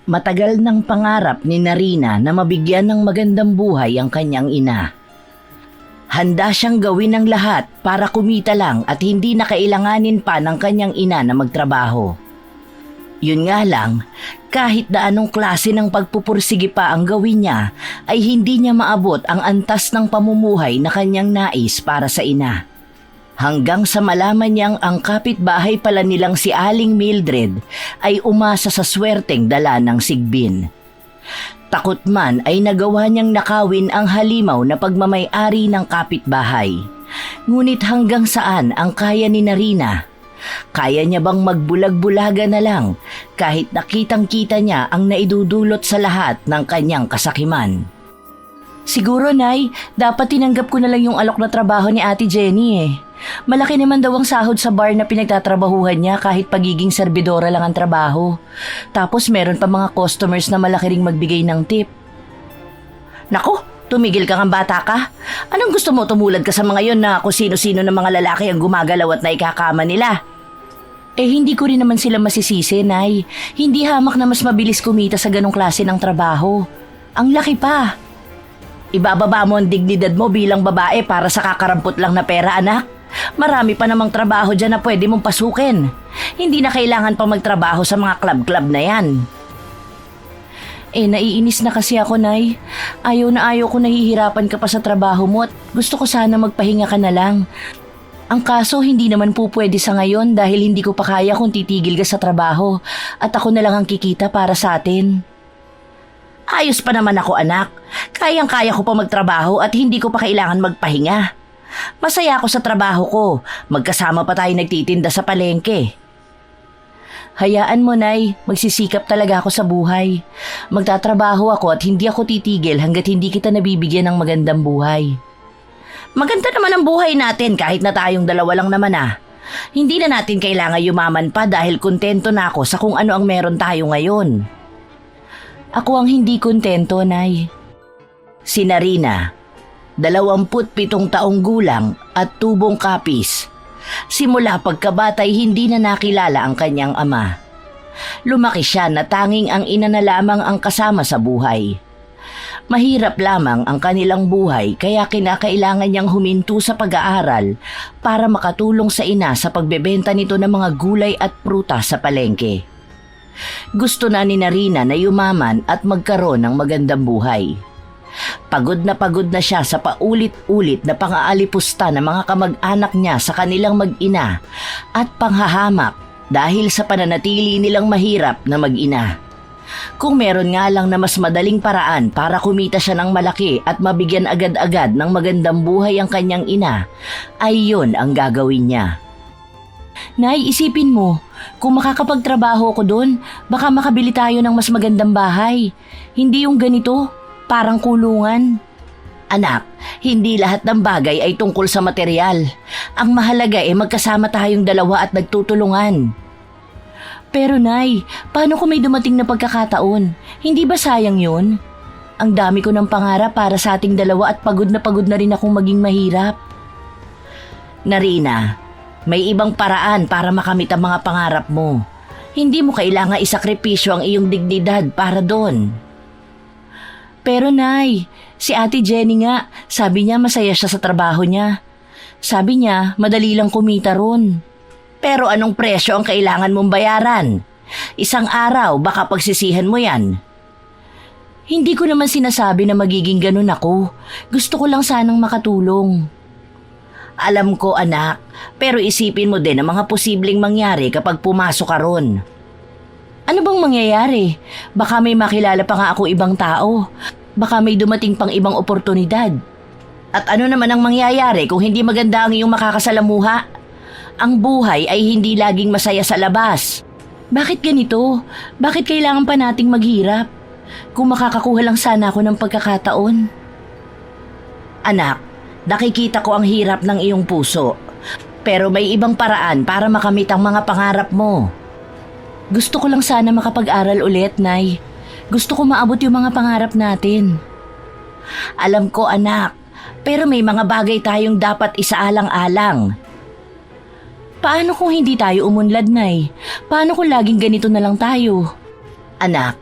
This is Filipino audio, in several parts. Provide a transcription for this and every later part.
Matagal ng pangarap ni Narina na mabigyan ng magandang buhay ang kanyang ina. Handa siyang gawin ang lahat para kumita lang at hindi na kailanganin pa ng kanyang ina na magtrabaho. Yun nga lang, kahit na anong klase ng pagpupursige pa ang gawin niya, ay hindi niya maabot ang antas ng pamumuhay na kanyang nais para sa ina. Hanggang sa malaman niyang ang kapitbahay pala nilang si Aling Mildred ay umasa sa swerteng dala ng sigbin. Takot man ay nagawa niyang nakawin ang halimaw na pagmamay-ari ng kapitbahay. Ngunit hanggang saan ang kaya ni Narina? Kaya niya bang magbulag-bulaga na lang kahit nakitang-kita niya ang naidudulot sa lahat ng kanyang kasakiman? Siguro, Nay, dapat tinanggap ko na lang yung alok na trabaho ni Ate Jenny eh. Malaki naman daw ang sahod sa bar na pinagtatrabahuhan niya kahit pagiging serbidora lang ang trabaho. Tapos meron pa mga customers na malaki ring magbigay ng tip. Nako, tumigil ka ng bata ka. Anong gusto mo, tumulad ka sa mga yon na kung sino-sino ng mga lalaki ang gumagalaw at naikakama nila? Eh hindi ko rin naman sila masisisi, Nay. Hindi hamak na mas mabilis kumita sa ganong klase ng trabaho. Ang laki pa. Ibababa mo ang dignidad mo bilang babae para sa kakarampot lang na pera, anak. Marami pa namang trabaho dyan na pwede mong pasukin. Hindi na kailangan pa magtrabaho sa mga club-club na yan. Naiinis na kasi ako, Nay. Ayaw na ayaw ko nahihirapan ka pa sa trabaho mo at gusto ko sana magpahinga ka na lang. Ang kaso, hindi naman po pwede sa ngayon dahil hindi ko pa kaya kung titigil ka sa trabaho at ako na lang ang kikita para sa atin. Ayos pa naman ako, anak. Kayang-kaya ko pa magtrabaho at hindi ko pa kailangan magpahinga. Masaya ako sa trabaho ko. Magkasama pa tayo nagtitinda sa palengke. Hayaan mo, Nay. Magsisikap talaga ako sa buhay. Magtatrabaho ako at hindi ako titigil hanggat hindi kita nabibigyan ng magandang buhay. Maganda naman ang buhay natin kahit na tayong dalawa lang naman ah. Hindi na natin kailangan yumaman pa dahil kontento na ako sa kung ano ang meron tayo ngayon. Ako ang hindi kontento, Nay. Si Narina, 27 taong gulang at tubong kapis. Simula pagkabatay hindi na nakilala ang kanyang ama. Lumaki siya na tanging ang ina na lamang ang kasama sa buhay. Mahirap lamang ang kanilang buhay kaya kinakailangan niyang huminto sa pag-aaral para makatulong sa ina sa pagbebenta nito ng mga gulay at prutas sa palengke. Gusto na ni Narina na yumaman at magkaroon ng magandang buhay. Pagod na siya sa paulit-ulit na pang-aalipusta ng mga kamag-anak niya sa kanilang mag-ina at panghahamak dahil sa pananatili nilang mahirap na mag-ina. Kung meron nga lang na mas madaling paraan para kumita siya ng malaki at mabigyan agad-agad ng magandang buhay ang kanyang ina, ay yun ang gagawin niya. Nay, isipin mo, kung makakapagtrabaho ko doon, baka makabili tayo ng mas magandang bahay. Hindi yung ganito, parang kulungan. Anak, hindi lahat ng bagay ay tungkol sa material. Ang mahalaga ay magkasama tayong dalawa at nagtutulungan. Pero Nay, paano kung may dumating na pagkakataon? Hindi ba sayang yun? Ang dami ko ng pangarap para sa ating dalawa at pagod na rin akong maging mahirap. Narina, may ibang paraan para makamit ang mga pangarap mo. Hindi mo kailangan isakripisyo ang iyong dignidad para doon. Pero Nay, si Ate Jenny nga, sabi niya masaya siya sa trabaho niya. Sabi niya, madali lang kumita ron. Pero anong presyo ang kailangan mong bayaran? Isang araw, baka pagsisihan mo yan. Hindi ko naman sinasabi na magiging ganun ako. Gusto ko lang sanang makatulong. Alam ko, anak, pero isipin mo din ang mga posibleng mangyari kapag pumasok ka ron. Ano bang mangyayari? Baka may makilala pa nga ako ibang tao. Baka may dumating pang ibang oportunidad. At ano naman ang mangyayari kung hindi maganda ang iyong makakasalamuha? Ang buhay ay hindi laging masaya sa labas. Bakit ganito? Bakit kailangan pa nating maghirap? Kung makakakuha lang sana ako ng pagkakataon. Anak, nakikita ko ang hirap ng iyong puso. Pero may ibang paraan para makamit ang mga pangarap mo. Gusto ko lang sana makapag-aral ulit, Nay. Gusto ko maabot yung mga pangarap natin. Alam ko, anak, pero may mga bagay tayong dapat isaalang-alang. Paano kung hindi tayo umunlad, Nay? Paano kung laging ganito na lang tayo? Anak,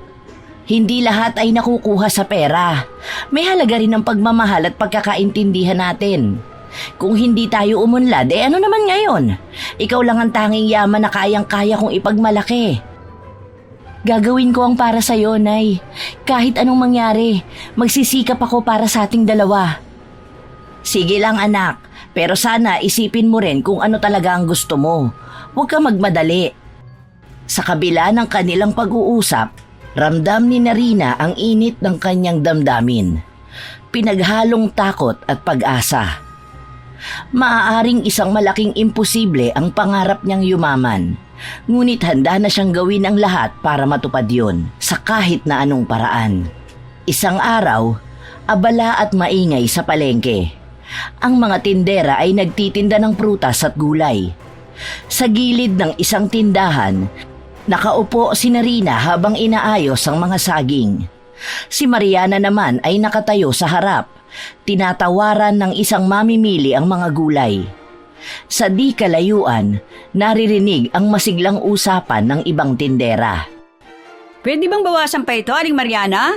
Hindi lahat ay nakukuha sa pera. May halaga rin ang pagmamahal at pagkakaintindihan natin. Kung hindi tayo umunlad, ano naman ngayon? Ikaw lang ang tanging yaman na kayang-kaya kong ipagmalaki. Gagawin ko ang para sa'yo, Nay. Kahit anong mangyari, magsisikap ako para sa ating dalawa. Sige lang, anak. Pero sana isipin mo rin kung ano talaga ang gusto mo. Huwag ka magmadali. Sa kabila ng kanilang pag-uusap, ramdam ni Narina ang init ng kanyang damdamin. Pinaghalong takot at pag-asa. Maaaring isang malaking imposible ang pangarap niyang yumaman. Ngunit handa na siyang gawin ang lahat para matupad yun sa kahit na anong paraan. Isang araw, abala at maingay sa palengke. Ang mga tindera ay nagtitinda ng prutas at gulay. Sa gilid ng isang tindahan, nakaupo si Narina habang inaayos ang mga saging. Si Mariana naman ay nakatayo sa harap, tinatawaran ng isang mamimili ang mga gulay. Sa di kalayuan, naririnig ang masiglang usapan ng ibang tindera. Pwede bang bawasan pa ito, Aling Mariana?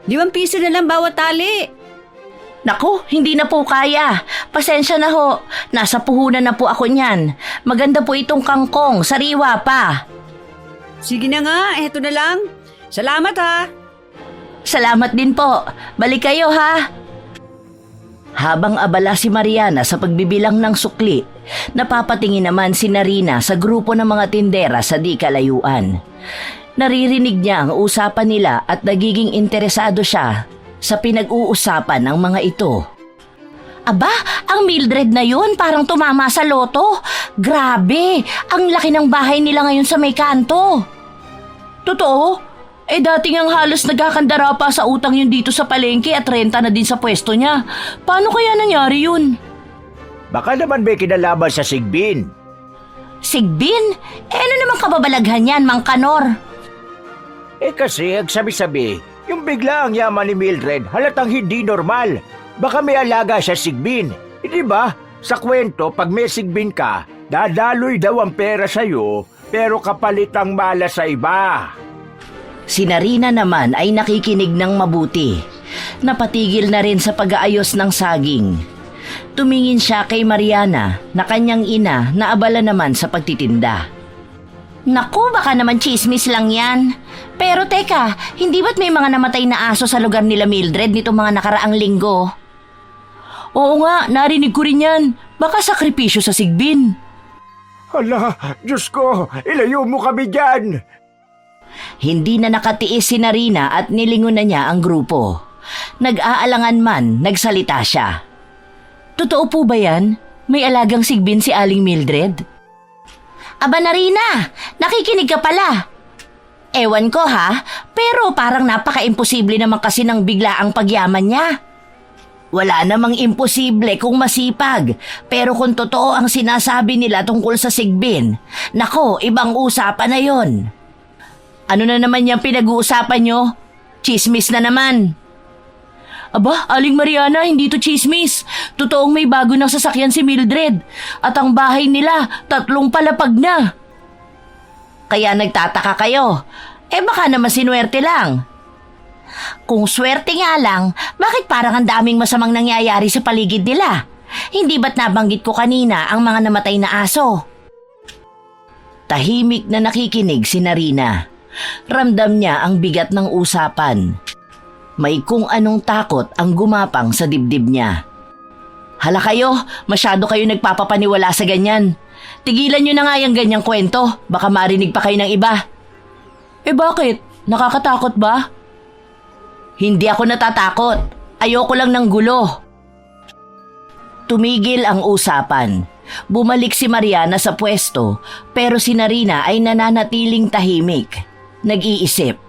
5 piso na lang bawat tali. Naku, hindi na po kaya. Pasensya na ho. Nasa puhunan na po ako niyan. Maganda po itong kangkong, sariwa pa. Sige na nga, eto na lang. Salamat ha. Salamat din po. Balik kayo ha. Habang abala si Mariana sa pagbibilang ng sukli, napapatingin naman si Narina sa grupo ng mga tindera sa di kalayuan. Naririnig niya ang usapan nila at nagiging interesado siya sa pinag-uusapan ng mga ito. Aba, ang Mildred na yun parang tumama sa loto. Grabe, ang laki ng bahay nila ngayon sa may kanto. Totoo? Dating ang halos nagkakandara pa sa utang yun dito sa palengke at renta na din sa pwesto niya. Paano kaya nangyari yun? Baka naman may kinalaman sa Sigbin. Sigbin? Ano namang kababalaghan yan, Mang Kanor? Kasi ang sabi-sabi, yung bigla ang yaman ni Mildred halatang hindi normal. Baka may alaga sa Sigbin. Di ba? Sa kwento, pag may Sigbin ka, dadaloy daw ang pera sa'yo, pero kapalit ang mala sa iba. Si Narina naman ay nakikinig ng mabuti. Napatigil na rin sa pag-aayos ng saging. Tumingin siya kay Mariana na kanyang ina na abala naman sa pagtitinda. Naku, baka naman chismis lang yan. Pero teka, hindi ba't may mga namatay na aso sa lugar nila Mildred nitong mga nakaraang linggo? Oo nga, narinig ko rin yan. Baka sakripisyo sa Sigbin. Hala, Diyos ko, ilayo mo kami dyan! Hindi na nakatiis si Narina at nilingon na niya ang grupo. Nag-aalangan man, nagsalita siya. Totoo po ba yan? May alagang Sigbin si Aling Mildred? Aba Narina, nakikinig ka pala. Ewan ko ha, pero parang napaka-imposible naman kasi ng biglaang pagyaman niya. Wala namang imposible kung masipag, pero kung totoo ang sinasabi nila tungkol sa Sigbin, nako, ibang usapan na yon. Ano na naman yung pinag-uusapan nyo? Chismis na naman. Aba, Aling Mariana, hindi to chismis. Totoong may bago ng sasakyan si Mildred. At ang bahay nila, 3 palapag na. Kaya nagtataka kayo. Baka naman sinuwerte lang. Kung swerte nga lang, bakit parang ang daming masamang nangyayari sa paligid nila? Hindi ba't nabanggit ko kanina ang mga namatay na aso? Tahimik na nakikinig si Narina. Ramdam niya ang bigat ng usapan. May kung anong takot ang gumapang sa dibdib niya. Hala kayo, masyado kayo nagpapapaniwala sa ganyan. Tigilan niyo na nga yung ganyang kwento, baka marinig pa kayo ng iba. Bakit? Nakakatakot ba? Hindi ako natatakot. Ayoko lang ng gulo. Tumigil ang usapan. Bumalik si Mariana sa pwesto, pero si Narina ay nananatiling tahimik. Nag-iisip.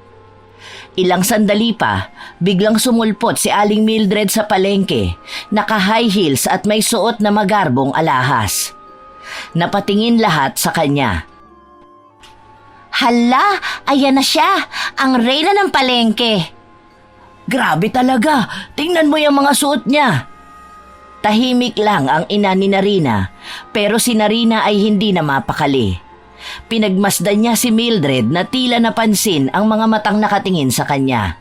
Ilang sandali pa, biglang sumulpot si Aling Mildred sa palengke, naka-high heels at may suot na magarbong alahas. Napatingin lahat sa kanya. Hala, ayan na siya, ang reyna ng palengke. Grabe talaga, tingnan mo yung mga suot niya. Tahimik lang ang ina ni Narina, pero si Narina ay hindi na mapakali. Pinagmasdan niya si Mildred na tila napansin ang mga matang nakatingin sa kanya.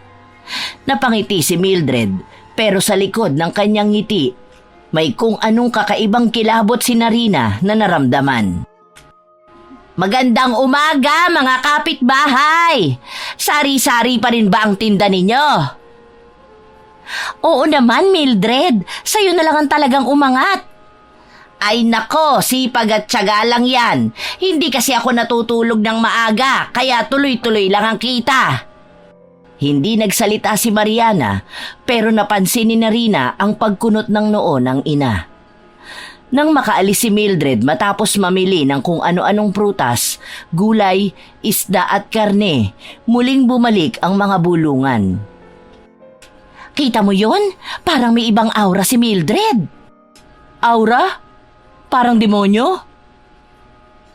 Napangiti si Mildred pero sa likod ng kanyang ngiti, may kung anong kakaibang kilabot si Narina na naramdaman. Magandang umaga mga kapitbahay! Sari-sari pa rin ba ang tinda ninyo? Oo naman Mildred, sa'yo na lang ang talagang umangat. Ay nako, sipag at tiyaga lang yan. Hindi kasi ako natutulog ng maaga, kaya tuloy-tuloy lang ang kita. Hindi nagsalita si Mariana, pero napansin ni Narina ang pagkunot ng noo ng ina. Nang makaalis si Mildred matapos mamili ng kung ano-anong prutas, gulay, isda at karne, muling bumalik ang mga bulungan. Kita mo yon? Parang may ibang aura si Mildred. Aura? Parang demonyo?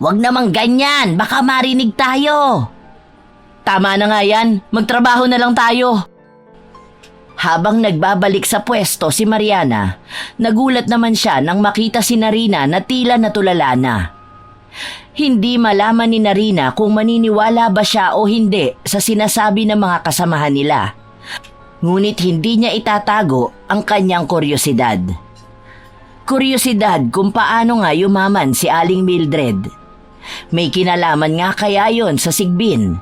Wag namang ganyan, baka marinig tayo. Tama na nga yan, magtrabaho na lang tayo. Habang nagbabalik sa pwesto si Mariana, nagulat naman siya nang makita si Narina na tila natulala na. Hindi malaman ni Narina kung maniniwala ba siya o hindi sa sinasabi ng mga kasamahan nila. Ngunit hindi niya itatago ang kanyang kuryosidad. Kuryosidad kung paano nga yumaman si Aling Mildred. May kinalaman nga kaya yon sa sigbin.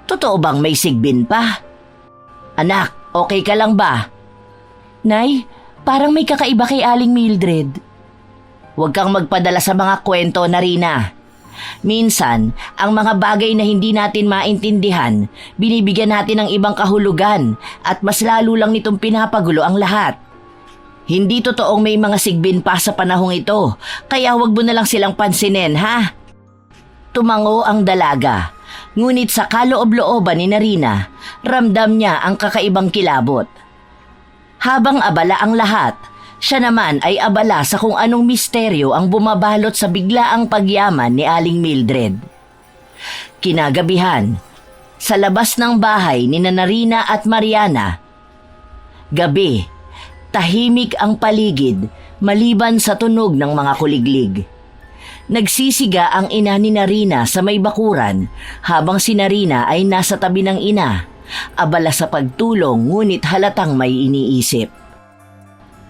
Totoo bang may sigbin pa? Anak, okay ka lang ba? Nay, parang may kakaiba kay Aling Mildred. Huwag kang magpadala sa mga kwento, Narina. Minsan, ang mga bagay na hindi natin maintindihan, binibigyan natin ng ibang kahulugan at mas lalo lang nitong pinapagulo ang lahat. Hindi totoong may mga sigbin pa sa panahong ito, kaya huwag mo na lang silang pansinin, ha? Tumango ang dalaga, ngunit sa kaloob-looban ni Narina, ramdam niya ang kakaibang kilabot. Habang abala ang lahat, siya naman ay abala sa kung anong misteryo ang bumabalot sa biglaang pagyaman ni Aling Mildred. Kinagabihan, sa labas ng bahay ni Narina at Mariana. Gabi, tahimik ang paligid maliban sa tunog ng mga kuliglig. Nagsisiga ang ina ni Narina sa may bakuran habang si Narina ay nasa tabi ng ina, abala sa pagtulong ngunit halatang may iniisip.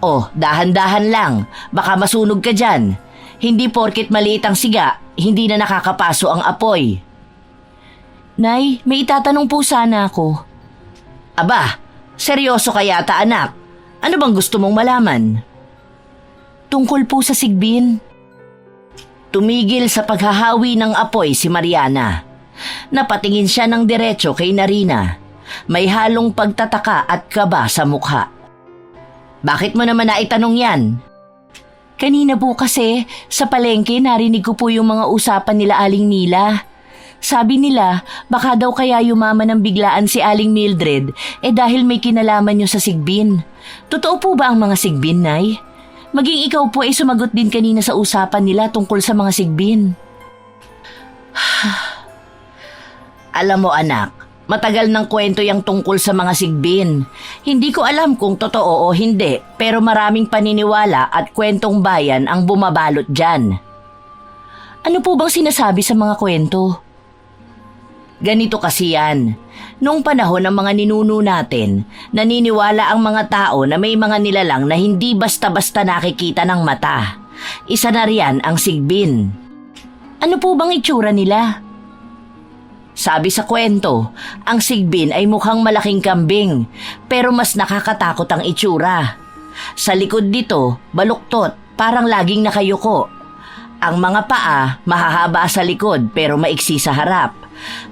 Oh, dahan-dahan lang, baka masunog ka dyan. Hindi porket maliit ang siga, hindi na nakakapaso ang apoy. Nay, may itatanong po sana ako. Aba, seryoso ka yata anak. Ano bang gusto mong malaman? Tungkol po sa sigbin. Tumigil sa paghahawi ng apoy si Mariana. Napatingin siya ng diretso kay Narina. May halong pagtataka at kaba sa mukha. Bakit mo naman naitanong yan? Kanina po kasi, sa palengke narinig ko po yung mga usapan nila Aling Mila. Sabi nila, baka daw kaya yumaman ng biglaan si Aling Mildred dahil may kinalaman niyo sa sigbin. Totoo po ba ang mga sigbin, Nay? Maging ikaw po ay sumagot din kanina sa usapan nila tungkol sa mga sigbin. Alam mo anak, matagal ng kwento yung tungkol sa mga sigbin. Hindi ko alam kung totoo o hindi, pero maraming paniniwala at kwentong bayan ang bumabalot dyan. Ano po bang sinasabi sa mga kwento? Ganito kasi yan. Noong panahon ng mga ninuno natin, naniniwala ang mga tao na may mga nilalang na hindi basta-basta nakikita ng mata. Isa na riyan ang sigbin. Ano po bang itsura nila? Sabi sa kwento, ang sigbin ay mukhang malaking kambing, pero mas nakakatakot ang itsura. Sa likod nito, baluktot, parang laging nakayuko. Ang mga paa, mahahaba sa likod pero maiksi sa harap.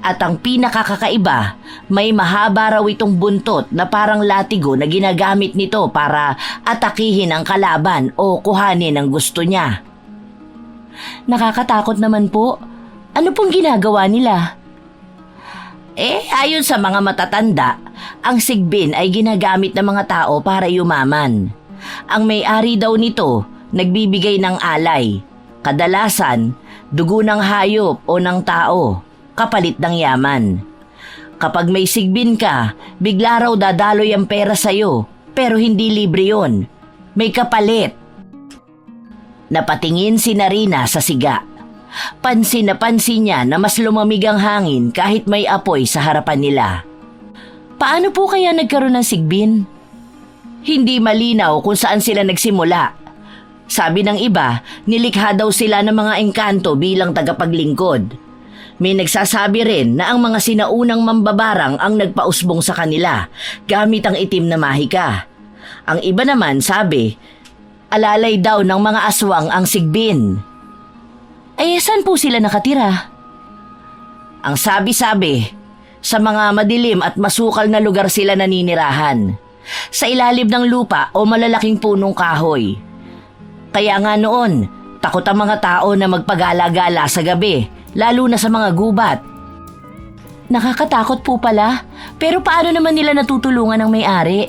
At ang pinakakakaiba, may mahaba raw itong buntot na parang latigo na ginagamit nito para atakihin ang kalaban o kuhanin ang gusto niya. Nakakatakot naman po. Ano pong ginagawa nila? Ayon sa mga matatanda, ang sigbin ay ginagamit ng mga tao para yumaman. Ang may-ari daw nito, nagbibigay ng alay. Kadalasan, dugo ng hayop o ng tao, kapalit ng yaman. Kapag may sigbin ka, bigla raw dadaloy ang pera sa'yo, pero hindi libre yun. May kapalit. Napatingin si Narina sa siga. Pansin na pansin niya na mas lumamig ang hangin kahit may apoy sa harapan nila. Paano po kaya nagkaroon ng sigbin? Hindi malinaw kung saan sila nagsimula. Sabi ng iba, nilikha daw sila ng mga engkanto bilang tagapaglingkod. May nagsasabi rin na ang mga sinaunang mambabarang ang nagpausbong sa kanila gamit ang itim na mahika. Ang iba naman sabi, alalay daw ng mga aswang ang sigbin. Eh, saan po sila nakatira? Ang sabi-sabi, sa mga madilim at masukal na lugar sila naninirahan. Sa ilalim ng lupa o malalaking punong kahoy. Kaya nga noon, takot ang mga tao na magpagala-gala sa gabi, lalo na sa mga gubat. Nakakatakot po pala, pero paano naman nila natutulungan ang may-ari?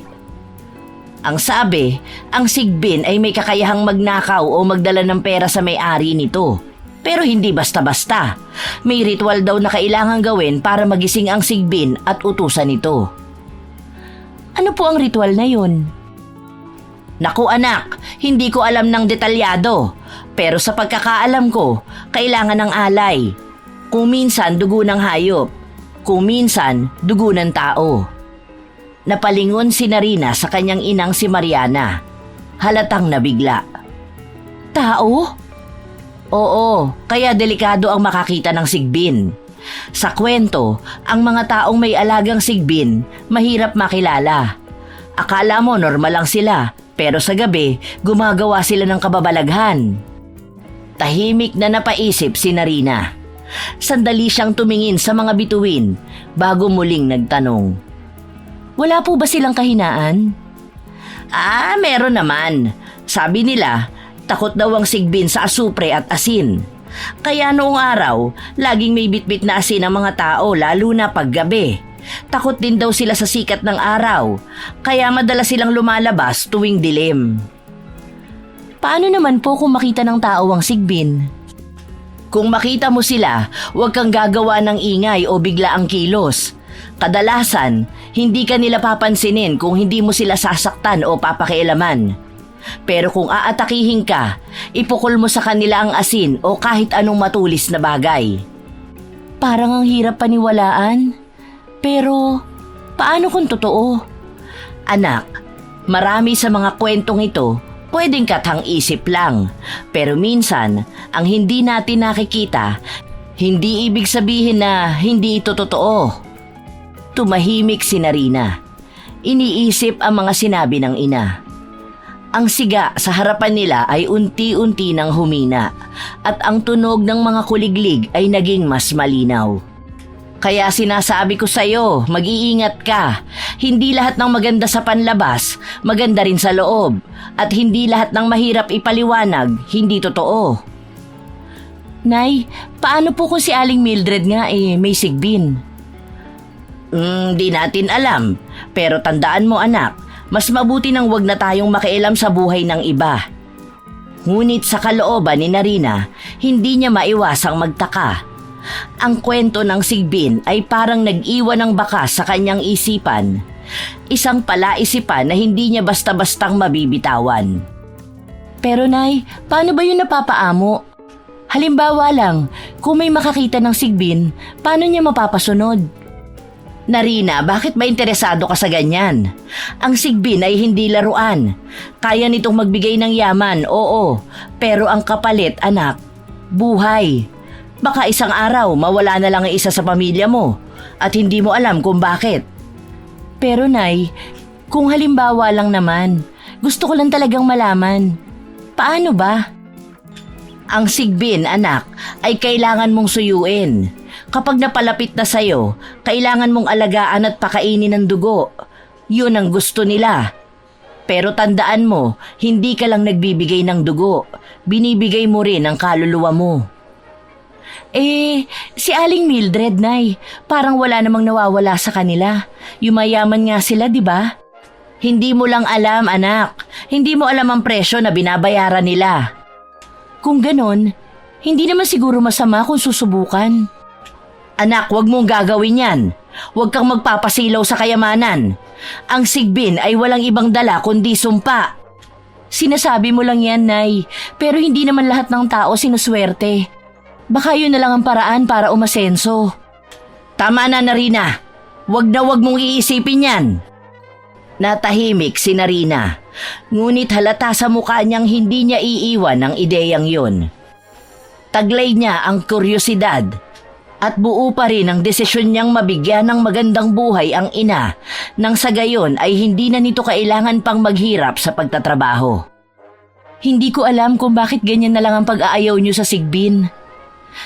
Ang sabi, ang sigbin ay may kakayahang magnakaw o magdala ng pera sa may-ari nito. Pero hindi basta-basta. May ritual daw na kailangan gawin para magising ang sigbin at utusan ito. Ano po ang ritual na yun? Naku anak, hindi ko alam ng detalyado. Pero sa pagkakaalam ko, kailangan ng alay. Kung minsan dugo ng hayop, kung minsan dugo ng tao. Napalingon si Narina sa kanyang inang si Mariana. Halatang nabigla. Tao? Oo, kaya delikado ang makakita ng sigbin. Sa kwento, ang mga taong may alagang sigbin, mahirap makilala. Akala mo normal lang sila, pero sa gabi, gumagawa sila ng kababalaghan. Tahimik na napaisip si Narina. Sandali siyang tumingin sa mga bituin bago muling nagtanong. Wala po ba silang kahinaan? Meron naman. Sabi nila, takot daw ang sigbin sa asupre at asin. Kaya noong araw, laging may bitbit na asin ang mga tao lalo na paggabi. Takot din daw sila sa sikat ng araw, kaya madalas silang lumalabas tuwing dilim. Paano naman po kung makita ng tao ang sigbin? Kung makita mo sila, huwag kang gagawa ng ingay o bigla ang kilos. Kadalasan, hindi ka nila papansinin kung hindi mo sila sasaktan o papakialaman. Pero kung aatakihin ka, ipukol mo sa kanila ang asin o kahit anong matulis na bagay. Parang ang hirap paniwalaan. Pero, paano kung totoo? Anak, marami sa mga kwentong ito, pwedeng kathang isip lang. Pero minsan, ang hindi natin nakikita, hindi ibig sabihin na hindi ito totoo. Tumahimik si Narina. Iniisip ang mga sinabi ng ina. Ang siga sa harapan nila ay unti-unti nang humina at ang tunog ng mga kuliglig ay naging mas malinaw. Kaya sinasabi ko sa'yo, mag-iingat ka. Hindi lahat ng maganda sa panlabas, maganda rin sa loob. At hindi lahat ng mahirap ipaliwanag, hindi totoo. Nay, paano po kung si Aling Mildred nga may sigbin? Di natin alam. Pero tandaan mo anak, mas mabuti nang wag na tayong makialam sa buhay ng iba. Ngunit sa kalooban ni Narina, hindi niya maiwasang magtaka. Ang kwento ng sigbin ay parang nag-iwan ng bakas sa kanyang isipan. Isang palaisipan na hindi niya basta-bastang mabibitawan. Pero Nay, paano ba yun napapaamo? Halimbawa lang, kung may makakita ng sigbin, paano niya mapapasunod? Narina, bakit ba interesado ka sa ganyan? Ang sigbin ay hindi laruan. Kaya nitong magbigay ng yaman, oo. Pero ang kapalit, anak, buhay. Baka isang araw mawala na lang ang isa sa pamilya mo at hindi mo alam kung bakit. Pero Nay, kung halimbawa lang naman, gusto ko lang talagang malaman. Paano ba? Ang sigbin, anak, ay kailangan mong suyuin. Kapag napalapit na sa'yo, kailangan mong alagaan at pakainin ng dugo. Yun ang gusto nila. Pero tandaan mo, hindi ka lang nagbibigay ng dugo. Binibigay mo rin ang kaluluwa mo. Si Aling Mildred, Nay, parang wala namang nawawala sa kanila. Yumayaman nga sila, di ba? Hindi mo lang alam, anak. Hindi mo alam ang presyo na binabayaran nila. Kung ganon, hindi naman siguro masama kung susubukan. Anak, wag mong gagawin yan. Huwag kang magpapasilaw sa kayamanan. Ang sigbin ay walang ibang dala kundi sumpa. Sinasabi mo lang yan, Nay, pero hindi naman lahat ng tao sinuswerte. Baka yun na lang ang paraan para umasenso. Tama na, Narina. Wag na wag mong iisipin yan. Natahimik si Narina. Ngunit halata sa mukha niyang hindi niya iiwan ang ideyang yun. Taglay niya ang kuryosidad at buo pa rin ang desisyon niyang mabigyan ng magandang buhay ang ina nang sa gayon ay hindi na nito kailangan pang maghirap sa pagtatrabaho. Hindi ko alam kung bakit ganyan na lang ang pag-aayaw niyo sa Sigbin.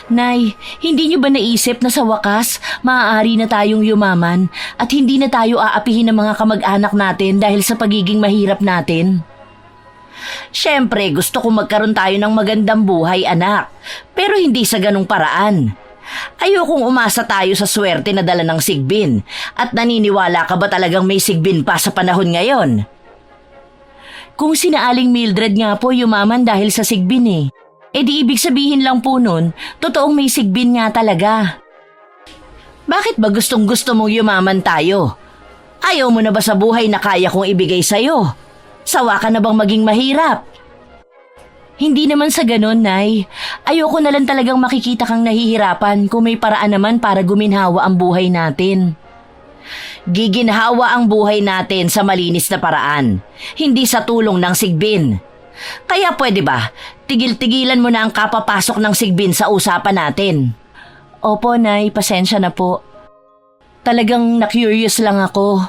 Nay, hindi niyo ba naisip na sa wakas maaari na tayong yumaman at hindi na tayo aapihin ng mga kamag-anak natin dahil sa pagiging mahirap natin? Siyempre, gusto ko magkaroon tayo ng magandang buhay, anak. Pero hindi sa ganung paraan. Ayokong umasa tayo sa swerte na dala ng Sigbin. At naniniwala ka ba talagang may Sigbin pa sa panahon ngayon? Kung sinaaling Mildred nga po yumaman dahil sa Sigbin di ibig sabihin lang po nun, totoong may Sigbin nga talaga. Bakit ba gustong gusto mong yumaman tayo? Ayaw mo na ba sa buhay na kaya kong ibigay sa'yo? Sawa ka na bang maging mahirap? Hindi naman sa ganun, Nay. Ayoko na lang talagang makikita kang nahihirapan kung may paraan naman para guminhawa ang buhay natin. Giginhawa ang buhay natin sa malinis na paraan, hindi sa tulong ng Sigbin. Kaya pwede ba, tigil-tigilan mo na ang kapapasok ng Sigbin sa usapan natin? Opo, Nay, pasensya na po. Talagang na-curious lang ako.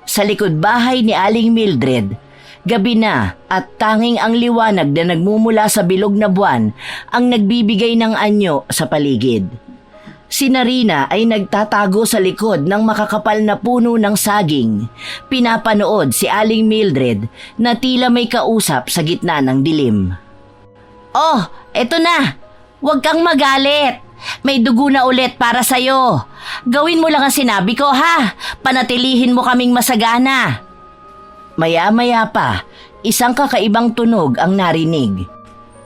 Sa likod bahay ni Aling Mildred, gabi na at tanging ang liwanag na nagmumula sa bilog na buwan ang nagbibigay ng anyo sa paligid. Si Narina ay nagtatago sa likod ng makakapal na puno ng saging. Pinapanood si Aling Mildred na tila may kausap sa gitna ng dilim. Oh, eto na! Huwag kang magalit! May dugo na ulit para sa'yo. Gawin mo lang ang sinabi ko, ha? Panatilihin mo kaming masagana. Maya-maya pa, isang kakaibang tunog ang narinig.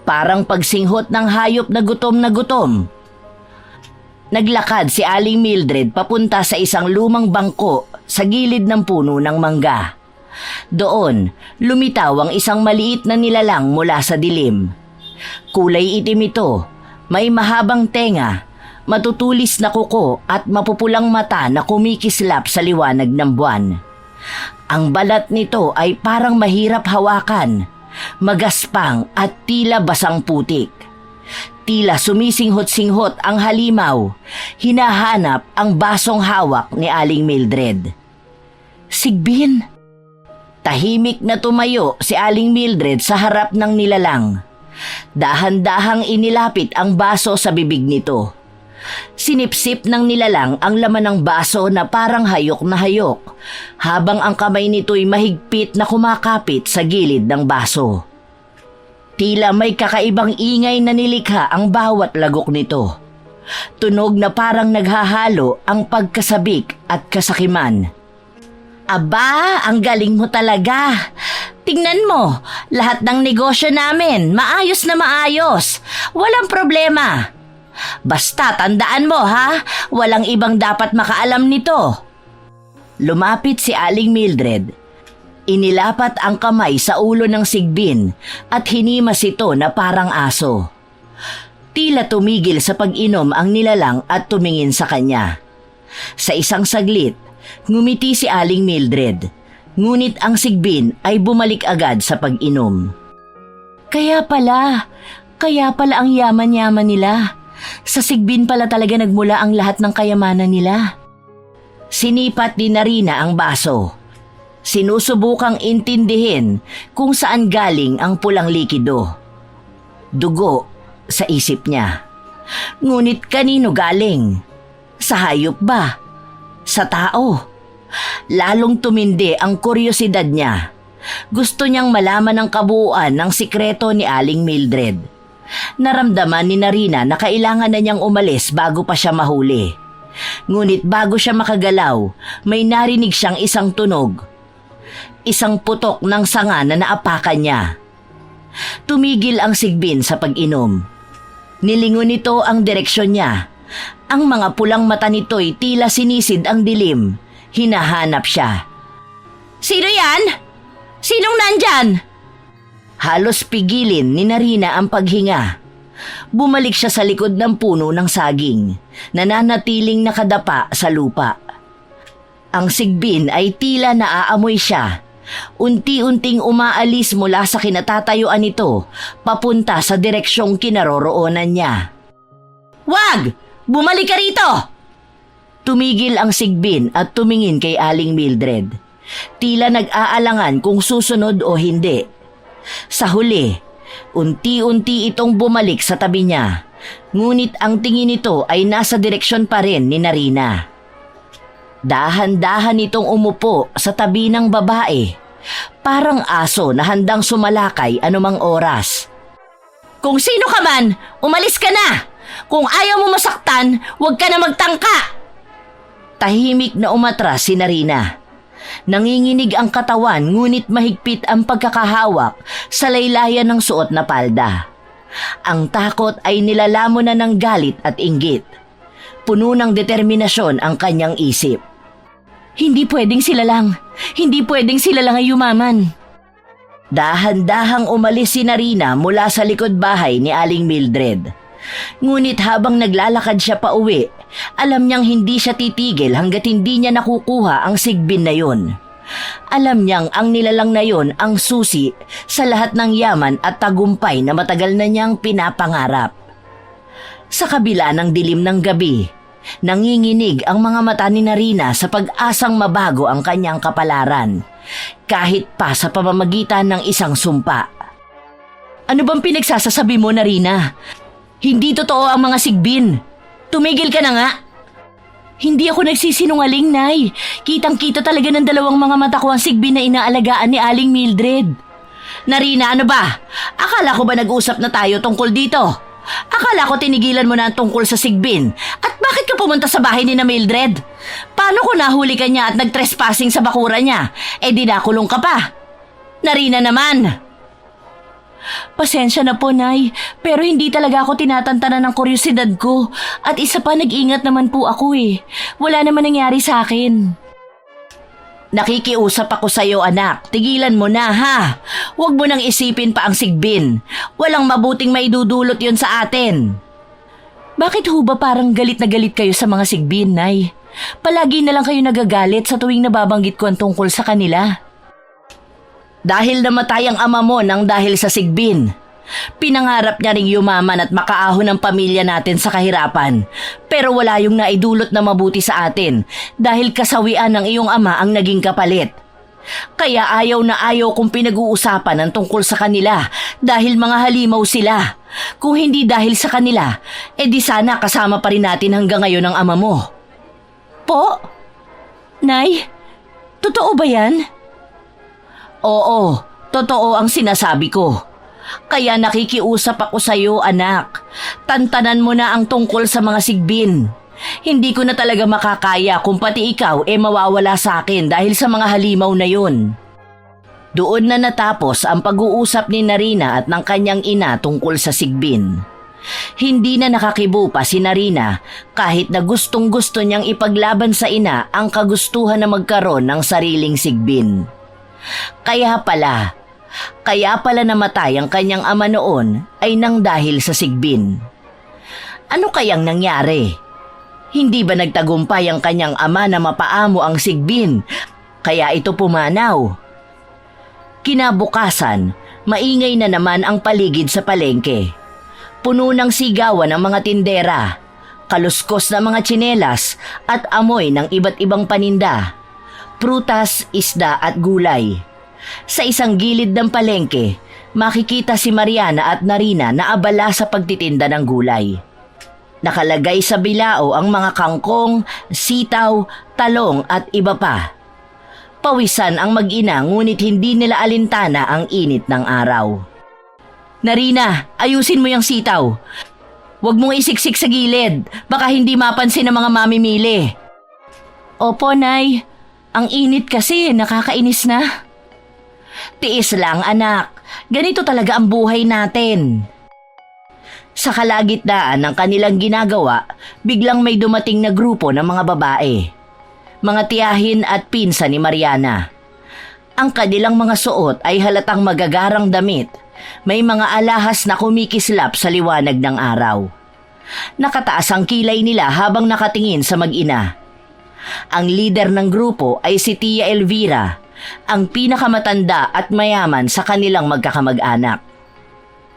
Parang pagsinghot ng hayop na gutom na gutom. Naglakad si Aling Mildred papunta sa isang lumang bangko sa gilid ng puno ng mangga. Doon, lumitaw ang isang maliit na nilalang mula sa dilim. Kulay itim ito, may mahabang tenga, matutulis na kuko at mapupulang mata na kumikislap sa liwanag ng buwan. Ang balat nito ay parang mahirap hawakan, magaspang at tila basang putik. Tila sumisinghot-singhot ang halimaw, hinahanap ang basong hawak ni Aling Mildred. Sigbin! Tahimik na tumayo si Aling Mildred sa harap ng nilalang. Dahan-dahang inilapit ang baso sa bibig nito. Sinipsip ng nilalang ang laman ng baso na parang hayok na hayok, habang ang kamay nito'y mahigpit na kumakapit sa gilid ng baso. Tila may kakaibang ingay na nilikha ang bawat lagok nito. Tunog na parang naghahalo ang pagkasabik at kasakiman. Aba, ang galing mo talaga. Tingnan mo, lahat ng negosyo namin, maayos na maayos. Walang problema. Basta tandaan mo, ha? Walang ibang dapat makaalam nito. Lumapit si Aling Mildred. Inilapat ang kamay sa ulo ng Sigbin at hinimas ito na parang aso. Tila tumigil sa pag-inom ang nilalang at tumingin sa kanya. Sa isang saglit, ngumiti si Aling Mildred, ngunit ang Sigbin ay bumalik agad sa pag-inom. Kaya pala ang yaman-yaman nila. Sa Sigbin pala talaga nagmula ang lahat ng kayamanan nila. Sinipat ni Narina ang baso. Sinusubukang intindihin kung saan galing ang pulang likido. Dugo sa isip niya. Ngunit kanino galing? Sa hayop ba? Sa tao? Lalong tumindi ang kuryosidad niya. Gusto niyang malaman ang kabuuan ng sikreto ni Aling Mildred. Naramdaman ni Narina na kailangan na niyang umalis bago pa siya mahuli. Ngunit bago siya makagalaw, may narinig siyang isang tunog. Isang putok ng sanga na naapakan niya. Tumigil ang Sigbin sa pag-inom. Nilingon nito ang direksyon niya. Ang mga pulang mata nito'y tila sinisid ang dilim. Hinahanap siya. Sino yan? Sinong nandyan? Halos pigilin ni Narina ang paghinga. Bumalik siya sa likod ng puno ng saging, nananatiling nakadapa sa lupa. Ang sigbin ay tila naaamoy siya. Unti-unting umaalis mula sa kinatatayuan nito, papunta sa direksyong kinaroroonan niya. "Wag! Bumalik ka rito!" Tumigil ang sigbin at tumingin kay Aling Mildred. Tila nag-aalangan kung susunod o hindi. Sa huli, unti-unti itong bumalik sa tabi niya. Ngunit ang tingin nito ay nasa direksyon pa rin ni Narina. Dahan-dahan itong umupo sa tabi ng babae. Parang aso na handang sumalakay anumang oras. "Kung sino ka man, umalis ka na! Kung ayaw mo masaktan, huwag ka na magtangka!" Tahimik na umatras si Narina. Nanginginig ang katawan ngunit mahigpit ang pagkakahawak sa laylayan ng suot na palda. Ang takot ay nilalamon na ng galit at inggit. Puno ng determinasyon ang kanyang isip. Hindi pwedeng sila lang ay yumaman. Dahan-dahang umalis si Narina mula sa likod bahay ni Aling Mildred. Ngunit habang naglalakad siya pa uwi, alam niyang hindi siya titigil hanggat hindi niya nakukuha ang sigbin na yun. Alam niyang ang nilalang na yun ang susi sa lahat ng yaman at tagumpay na matagal na niyang pinapangarap. Sa kabila ng dilim ng gabi, nanginginig ang mga mata ni Narina sa pag-asang mabago ang kanyang kapalaran, kahit pa sa pamamagitan ng isang sumpa. "Ano bang pinagsasasabi mo, Narina? Hindi totoo ang mga sigbin. Tumigil ka na nga." "Hindi ako nagsisinungaling, Nay. Kitang-kita talaga ng dalawang mga mata ko ang sigbin na inaalagaan ni Aling Mildred." "Narina, ano ba? Akala ko ba nag-usap na tayo tungkol dito? Akala ko tinigilan mo na ang tungkol sa sigbin. At bakit ka pumunta sa bahay ni na Mildred? Paano kung nahuli ka niya at nag-trespassing sa bakura niya? Di nakulong ka pa. Narina naman." "Pasensya na po, Nay, pero hindi talaga ako tinatantanan ng kuryosidad ko. At isa pa, nag-ingat naman po ako eh. Wala naman nangyari sa akin." "Nakikiusap ako sa'yo, anak. Tigilan mo na, ha? Huwag mo nang isipin pa ang sigbin. Walang mabuting maidudulot yon sa atin." "Bakit ho ba parang galit na galit kayo sa mga sigbin, Nay? Palagi na lang kayo nagagalit sa tuwing nababanggit ko ang tungkol sa kanila." "Dahil namatay ang ama mo nang dahil sa sigbin. Pinangarap niya ring yumaman at makaahon ang pamilya natin sa kahirapan. Pero wala yung naidulot na mabuti sa atin dahil kasawian ng iyong ama ang naging kapalit. Kaya ayaw na ayaw kong pinag-uusapan ang tungkol sa kanila dahil mga halimaw sila. Kung hindi dahil sa kanila, di sana kasama pa rin natin hanggang ngayon ang ama mo." "Po? Nay, totoo ba yan?" "Oo, totoo ang sinasabi ko. Kaya nakikiusap ako sa iyo, anak. Tantanan mo na ang tungkol sa mga sigbin. Hindi ko na talaga makakaya kung pati ikaw mawawala sa akin dahil sa mga halimaw na yun." Doon na natapos ang pag-uusap ni Narina at ng kanyang ina tungkol sa sigbin. Hindi na nakakibo pa si Narina kahit na gustong-gusto niyang ipaglaban sa ina ang kagustuhan na magkaroon ng sariling sigbin. Kaya pala namatay ang kanyang ama noon ay nang dahil sa sigbin. Ano kayang nangyari? Hindi ba nagtagumpay ang kanyang ama na mapaamo ang sigbin, kaya ito pumanaw? Kinabukasan, maingay na naman ang paligid sa palengke. Puno ng sigawan ng mga tindera, kaluskos na mga tsinelas at amoy ng iba't ibang paninda, prutas, isda at gulay. Sa isang gilid ng palengke, makikita si Mariana at Narina na abala sa pagtitinda ng gulay. Nakalagay sa bilao ang mga kangkong, sitaw, talong at iba pa. Pawisan ang mag-ina ngunit hindi nila alintana ang init ng araw. "Narina, ayusin mo yung sitaw. Huwag mong isiksik sa gilid, baka hindi mapansin ng mga mamimili." "Opo, Nay. Ang init kasi, nakakainis na." "Tiis lang, anak. Ganito talaga ang buhay natin." Sa kalagitnaan ng kanilang ginagawa, biglang may dumating na grupo ng mga babae. Mga tiyahin at pinsan ni Mariana. Ang kanilang mga suot ay halatang magagarang damit, May mga alahas na kumikislap sa liwanag ng araw. Nakataas ang kilay nila habang nakatingin sa mag-ina. Ang leader ng grupo ay si Tia Elvira, ang pinakamatanda at mayaman sa kanilang magkakamag-anak.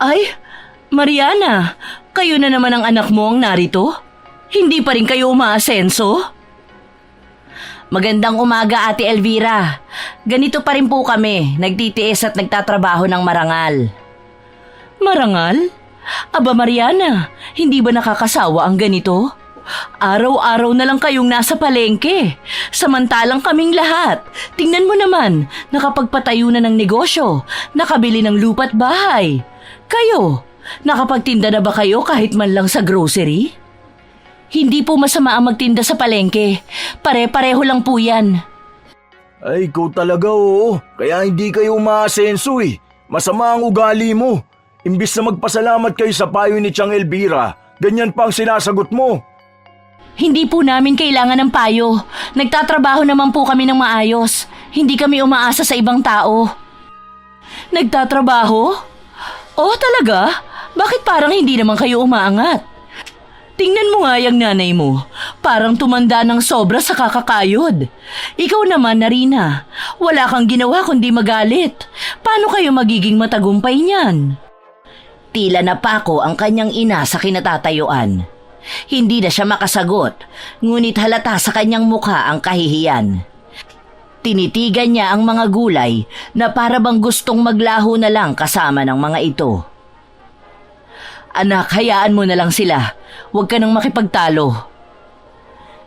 Ay, Mariana, kayo na naman ang anak mo ang narito? Hindi pa rin kayo umaasenso? Magandang umaga, Ate Elvira. Ganito pa rin po kami, nagtitiis at nagtatrabaho ng marangal. Marangal? Aba Mariana, hindi ba nakakasawa ang ganito? Araw-araw na lang kayong nasa palengke, samantalang kaming lahat. Tingnan mo naman, nakapagpatayo na ng negosyo, nakabili ng lupa't bahay. Kayo, nakapagtinda na ba kayo kahit man lang sa grocery? Hindi po masama ang magtinda sa palengke, pare-pareho lang po yan. Ay, ikaw talaga oo. Kaya hindi kayo umaasenso eh. Masama ang ugali mo. Imbis na magpasalamat kayo sa payo ni Tiang Elvira, ganyan pa ang sinasagot mo. Hindi po namin kailangan ng payo. Nagtatrabaho naman po kami ng maayos. Hindi kami umaasa sa ibang tao. Nagtatrabaho? Oh, talaga? Bakit parang hindi naman kayo umaangat? Tingnan mo nga yung nanay mo. Parang tumanda ng sobra sa kakakayod. Ikaw naman, Narina. Wala kang ginawa kundi magalit. Paano kayo magiging matagumpay niyan? Tila napako ang kanyang ina sa kinatatayuan. Hindi na siya makasagot, ngunit halata sa kanyang mukha ang kahihiyan. Tinitigan niya ang mga gulay na para bang gustong maglaho na lang kasama ng mga ito. Anak, hayaan mo na lang sila. Huwag ka nang makipagtalo.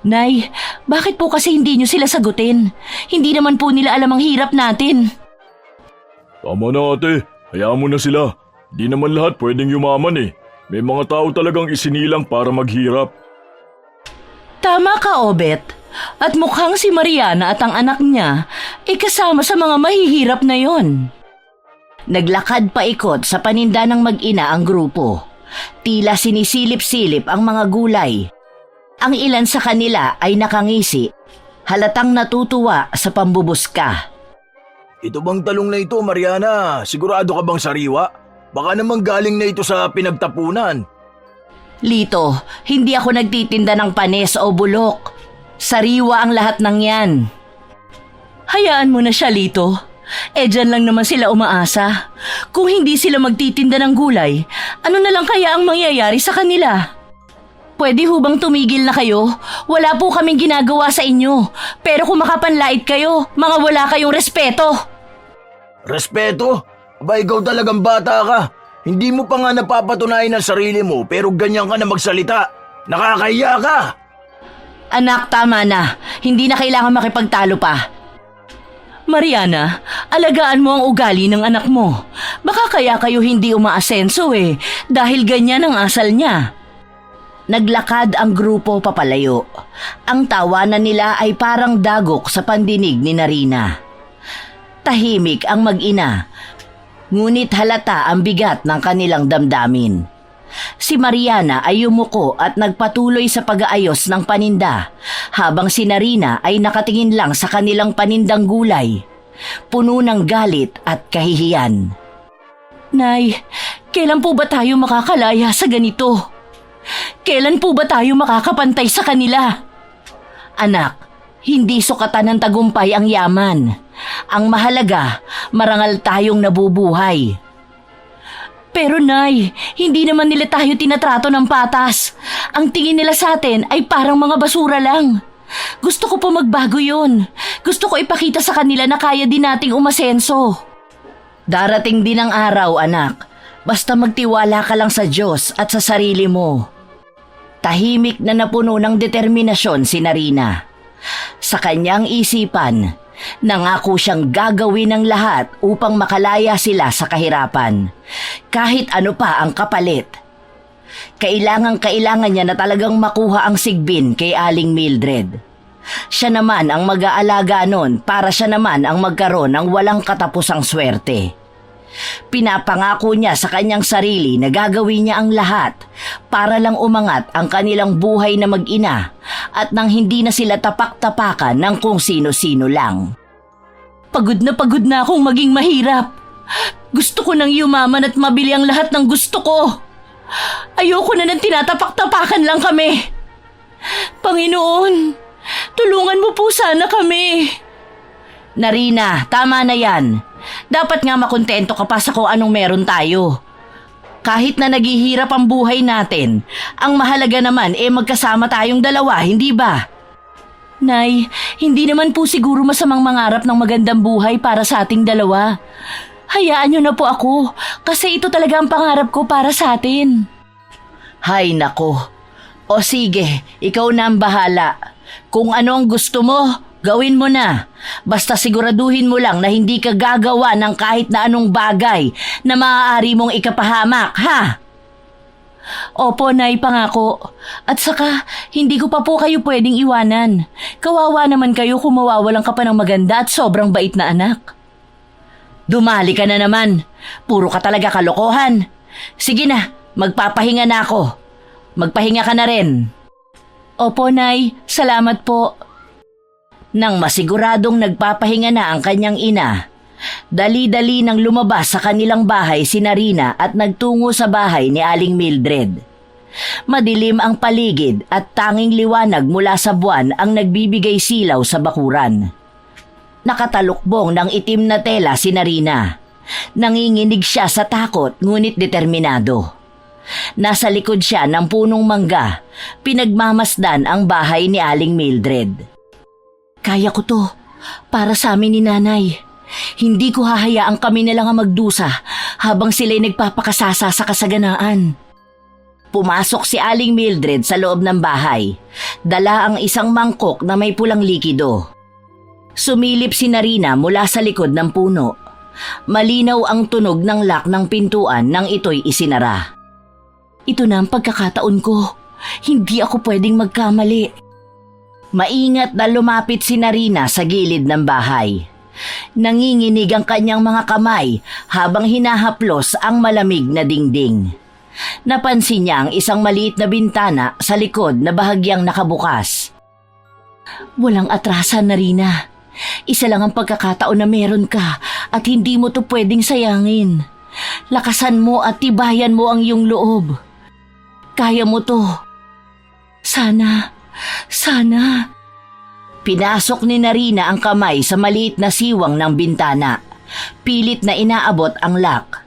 Nay, bakit po kasi hindi niyo sila sagutin? Hindi naman po nila alam ang hirap natin. Tama na ate, hayaan mo na sila. Di naman lahat pwedeng yumaman eh. May mga tao talagang isinilang para maghirap. Tama ka, Obet. At mukhang si Mariana at ang anak niya ay kasama sa mga mahihirap na yon. Naglakad paikot sa paninda ng mag-ina ang grupo. Tila sinisilip-silip ang mga gulay. Ang ilan sa kanila ay nakangisi, halatang natutuwa sa pambubuska. Ito bang talong na ito, Mariana? Sigurado ka bang sariwa? Baka naman galing na ito sa pinagtapunan. Lito, hindi ako nagtitinda ng panis o bulok. Sariwa ang lahat ng yan. Hayaan mo na siya, Lito. Dyan lang naman sila umaasa. Kung hindi sila magtitinda ng gulay, ano na lang kaya ang mangyayari sa kanila? Pwede hubang tumigil na kayo? Wala po kaming ginagawa sa inyo. Pero kung makapanlait kayo, mga wala kayong respeto. Respeto? Aba, ikaw talagang bata ka. Hindi mo pa nga napapatunayan ang sarili mo pero ganyan ka na magsalita. Nakakahiya ka. Anak, tama na. Hindi na kailangan makipagtalo pa. Mariana, alagaan mo ang ugali ng anak mo. Baka kaya kayo hindi umaasenso dahil ganyan ang asal niya. Naglakad ang grupo papalayo. Ang tawanan nila ay parang dagok sa pandinig ni Narina. Tahimik ang mag-ina. Ngunit halata ang bigat ng kanilang damdamin. Si Mariana ay yumuko at nagpatuloy sa pag-aayos ng paninda, habang si Narina ay nakatingin lang sa kanilang panindang gulay, puno ng galit at kahihiyan. Nay, kailan po ba tayo makakalaya sa ganito? Kailan po ba tayo makakapantay sa kanila? Anak, hindi sukatan ng tagumpay ang yaman. Ang mahalaga, marangal tayong nabubuhay. Pero Nay, hindi naman nila tayo tinatrato ng patas. Ang tingin nila sa atin ay parang mga basura lang. Gusto ko po magbago yun. Gusto ko ipakita sa kanila na kaya din nating umasenso. Darating din ang araw, anak. Basta magtiwala ka lang sa Diyos at sa sarili mo. Tahimik na napuno ng determinasyon si Narina. Sa kanyang isipan, nangako siyang gagawin ng lahat upang makalaya sila sa kahirapan, kahit ano pa ang kapalit. Kailangan niya na talagang makuha ang sigbin kay Aling Mildred. Siya naman ang mag-aalaga nun para siya naman ang magkaroon ng walang katapusang swerte. Pinapangako niya sa kanyang sarili na gagawin niya ang lahat para lang umangat ang kanilang buhay na mag-ina at nang hindi na sila tapak-tapakan ng kung sino-sino lang. Pagod na akong maging mahirap. Gusto ko nang yumaman at mabili ang lahat ng gusto ko. Ayoko na ng tinatapak-tapakan lang kami. Panginoon, tulungan mo po sana kami. Narina, tama na yan. Dapat nga makontento ka pa sa kung anong meron tayo. Kahit na naghihirap ang buhay natin, ang mahalaga naman magkasama tayong dalawa, hindi ba? Nay, hindi naman po siguro masamang mangarap ng magandang buhay para sa ating dalawa. Hayaan niyo na po ako, kasi ito talaga ang pangarap ko para sa atin. Hay nako. O sige, ikaw na ang bahala. Kung ano ang gusto mo, gawin mo na. Basta siguraduhin mo lang na hindi ka gagawa ng kahit na anong bagay na maaari mong ikapahamak, ha? Opo, Nay, pangako. At saka, hindi ko pa po kayo pwedeng iwanan. Kawawa naman kayo kung mawawalan ka pa ng maganda at sobrang bait na anak. Dumali ka na naman. Puro ka talaga kalokohan. Sige na, magpapahinga na ako. Magpahinga ka na rin. Opo, Nay. Salamat po. Nang masiguradong nagpapahinga na ang kanyang ina, dali-dali nang lumabas sa kanilang bahay si Narina at nagtungo sa bahay ni Aling Mildred. Madilim ang paligid at tanging liwanag mula sa buwan ang nagbibigay silaw sa bakuran. Nakatalukbong ng itim na tela si Narina. Nanginginig siya sa takot ngunit determinado. Nasa likod siya ng punong mangga, pinagmamasdan ang bahay ni Aling Mildred. Kaya ko to, para sa amin ni Nanay. Hindi ko hahayaang kami na lang ang magdusa habang sila'y nagpapakasasa sa kasaganaan. Pumasok si Aling Mildred sa loob ng bahay. Dala ang isang mangkok na may pulang likido. Sumilip si Narina mula sa likod ng puno. Malinaw ang tunog ng lock ng pintuan nang ito'y isinara. Ito na ang pagkakataon ko. Hindi ako pwedeng magkamali. Maingat na lumapit si Narina sa gilid ng bahay. Nanginginig ang kanyang mga kamay habang hinahaplos ang malamig na dingding. Napansin niya ang isang maliit na bintana sa likod na bahagyang nakabukas. Walang atrasan, Narina. Isa lang ang pagkakataon na meron ka at hindi mo to pwedeng sayangin. Lakasan mo at tibayan mo ang iyong loob. Kaya mo to. Sana. Pinasok ni Narina ang kamay sa maliit na siwang ng bintana. Pilit na inaabot ang lock.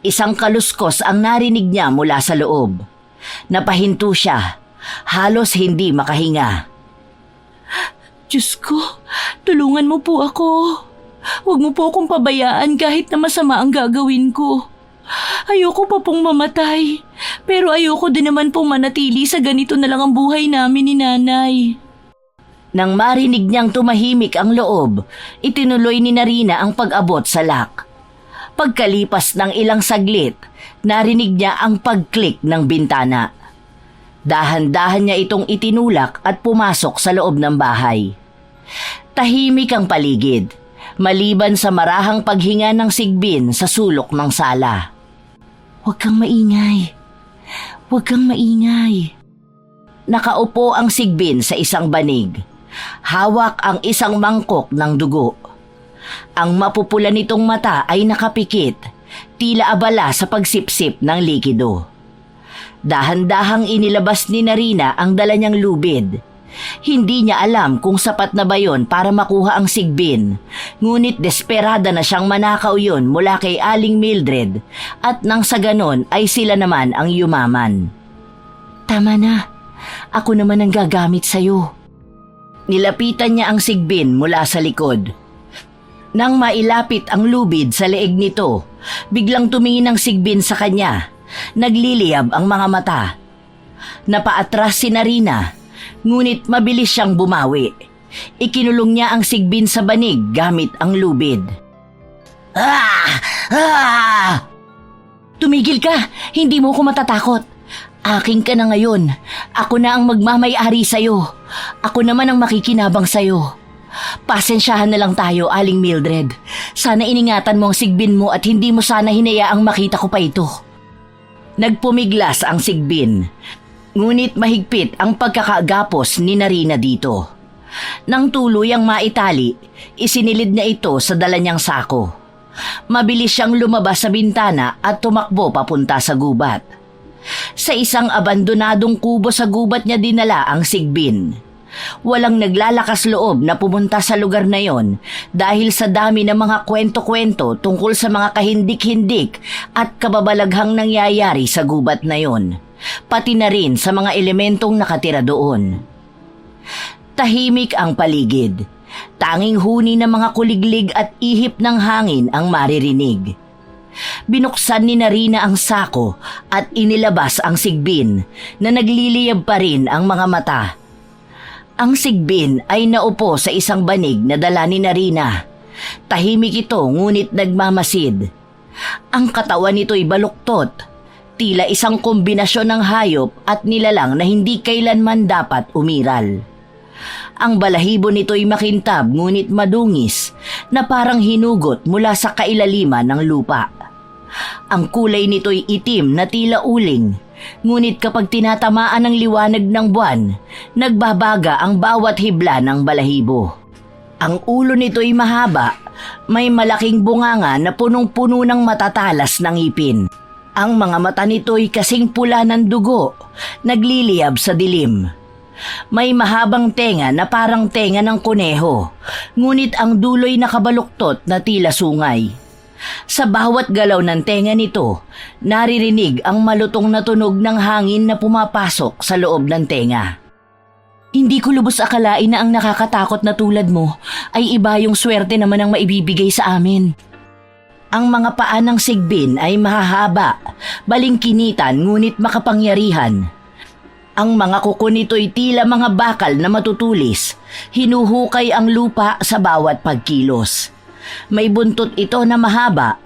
Isang kaluskos ang narinig niya mula sa loob. Napahinto siya. Halos hindi makahinga. Diyos ko, tulungan mo po ako. Huwag mo po akong pabayaan kahit na masama ang gagawin ko. Ayoko pa pong mamatay. Pero ayoko din naman pong manatili sa ganito na lang ang buhay namin ni Nanay. Nang marinig niyang tumahimik ang loob, itinuloy ni Narina ang pag-abot sa lock. Pagkalipas ng ilang saglit, narinig niya ang pag-click ng bintana. Dahan-dahan niya itong itinulak at pumasok sa loob ng bahay. Tahimik ang paligid, maliban sa marahang paghinga ng sigbin sa sulok ng sala. Huwag kang maingay. Huwag kang maingay. Nakaupo ang sigbin sa isang banig. Hawak ang isang mangkok ng dugo. Ang mapupula nitong mata ay nakapikit, tila abala sa pagsipsip ng likido. Dahan-dahang inilabas ni Narina ang dala niyang lubid. Hindi niya alam kung sapat na ba yon para makuha ang sigbin, ngunit desperada na siyang manakaw yon mula kay Aling Mildred at nang sa ganon ay sila naman ang yumaman. Tama na, ako naman ang gagamit sa'yo. Nilapitan niya ang sigbin mula sa likod. Nang mailapit ang lubid sa leeg nito, biglang tumingin ang sigbin sa kanya. Nagliliyab ang mga mata. Napaatras si Narina, ngunit mabilis siyang bumawi. Ikinulong niya ang sigbin sa banig gamit ang lubid. Tumigil ka! Hindi mo ko matatakot. Aking ka na ngayon. Ako na ang magmamay-ari sa'yo. Ako naman ang makikinabang sa'yo. Pasensyahan na lang tayo, Aling Mildred. Sana iningatan mo ang sigbin mo at hindi mo sana hinayaang makita ko pa ito. Nagpumiglas ang sigbin, ngunit mahigpit ang pagkakagapos ni Narina dito. Nang tuluyang maitali, isinilid niya ito sa dala niyang sako. mabilis siyang lumabas sa bintana at tumakbo papunta sa gubat. Sa isang abandonadong kubo sa gubat niya dinala ang sigbin. Walang naglalakas loob na pumunta sa lugar na yon dahil sa dami ng mga kwento-kwento tungkol sa mga kahindik-hindik at kababalaghang nangyayari sa gubat na yon, pati na rin sa mga elementong nakatira doon. Tahimik ang paligid. Tanging huni ng mga kuliglig at ihip ng hangin ang maririnig. Binuksan ni Narina ang sako at inilabas ang sigbin na nagliliyab pa rin ang mga mata. Ang sigbin ay naupo sa isang banig na dala ni Narina. Tahimik ito ngunit nagmamasid. Ang katawan nito'y baluktot, tila isang kombinasyon ng hayop at nilalang na hindi kailanman dapat umiral. Ang balahibo nito'y makintab ngunit madungis na parang hinugot mula sa kailaliman ng lupa. Ang kulay nito'y itim na tila uling, ngunit kapag tinatamaan ng liwanag ng buwan, nagbabaga ang bawat hibla ng balahibo. Ang ulo nito'y mahaba, may malaking bunganga na punong-puno ng matatalas ng ngipin. Ang mga mata nito'y kasing pula ng dugo, nagliliyab sa dilim. May mahabang tenga na parang tenga ng kuneho, ngunit ang dulo'y nakabaluktot na tila sungay. Sa bawat galaw ng tenga nito, naririnig ang malutong na tunog ng hangin na pumapasok sa loob ng tenga. Hindi ko lubos akalain na ang nakakatakot na tulad mo ay iba yung swerte naman ang maibibigay sa amin. Ang mga paa ng sigbin ay mahahaba, balingkinitan ngunit makapangyarihan. Ang mga kuko nito'y tila mga bakal na matutulis, hinuhukay ang lupa sa bawat pagkilos. May buntot ito na mahaba,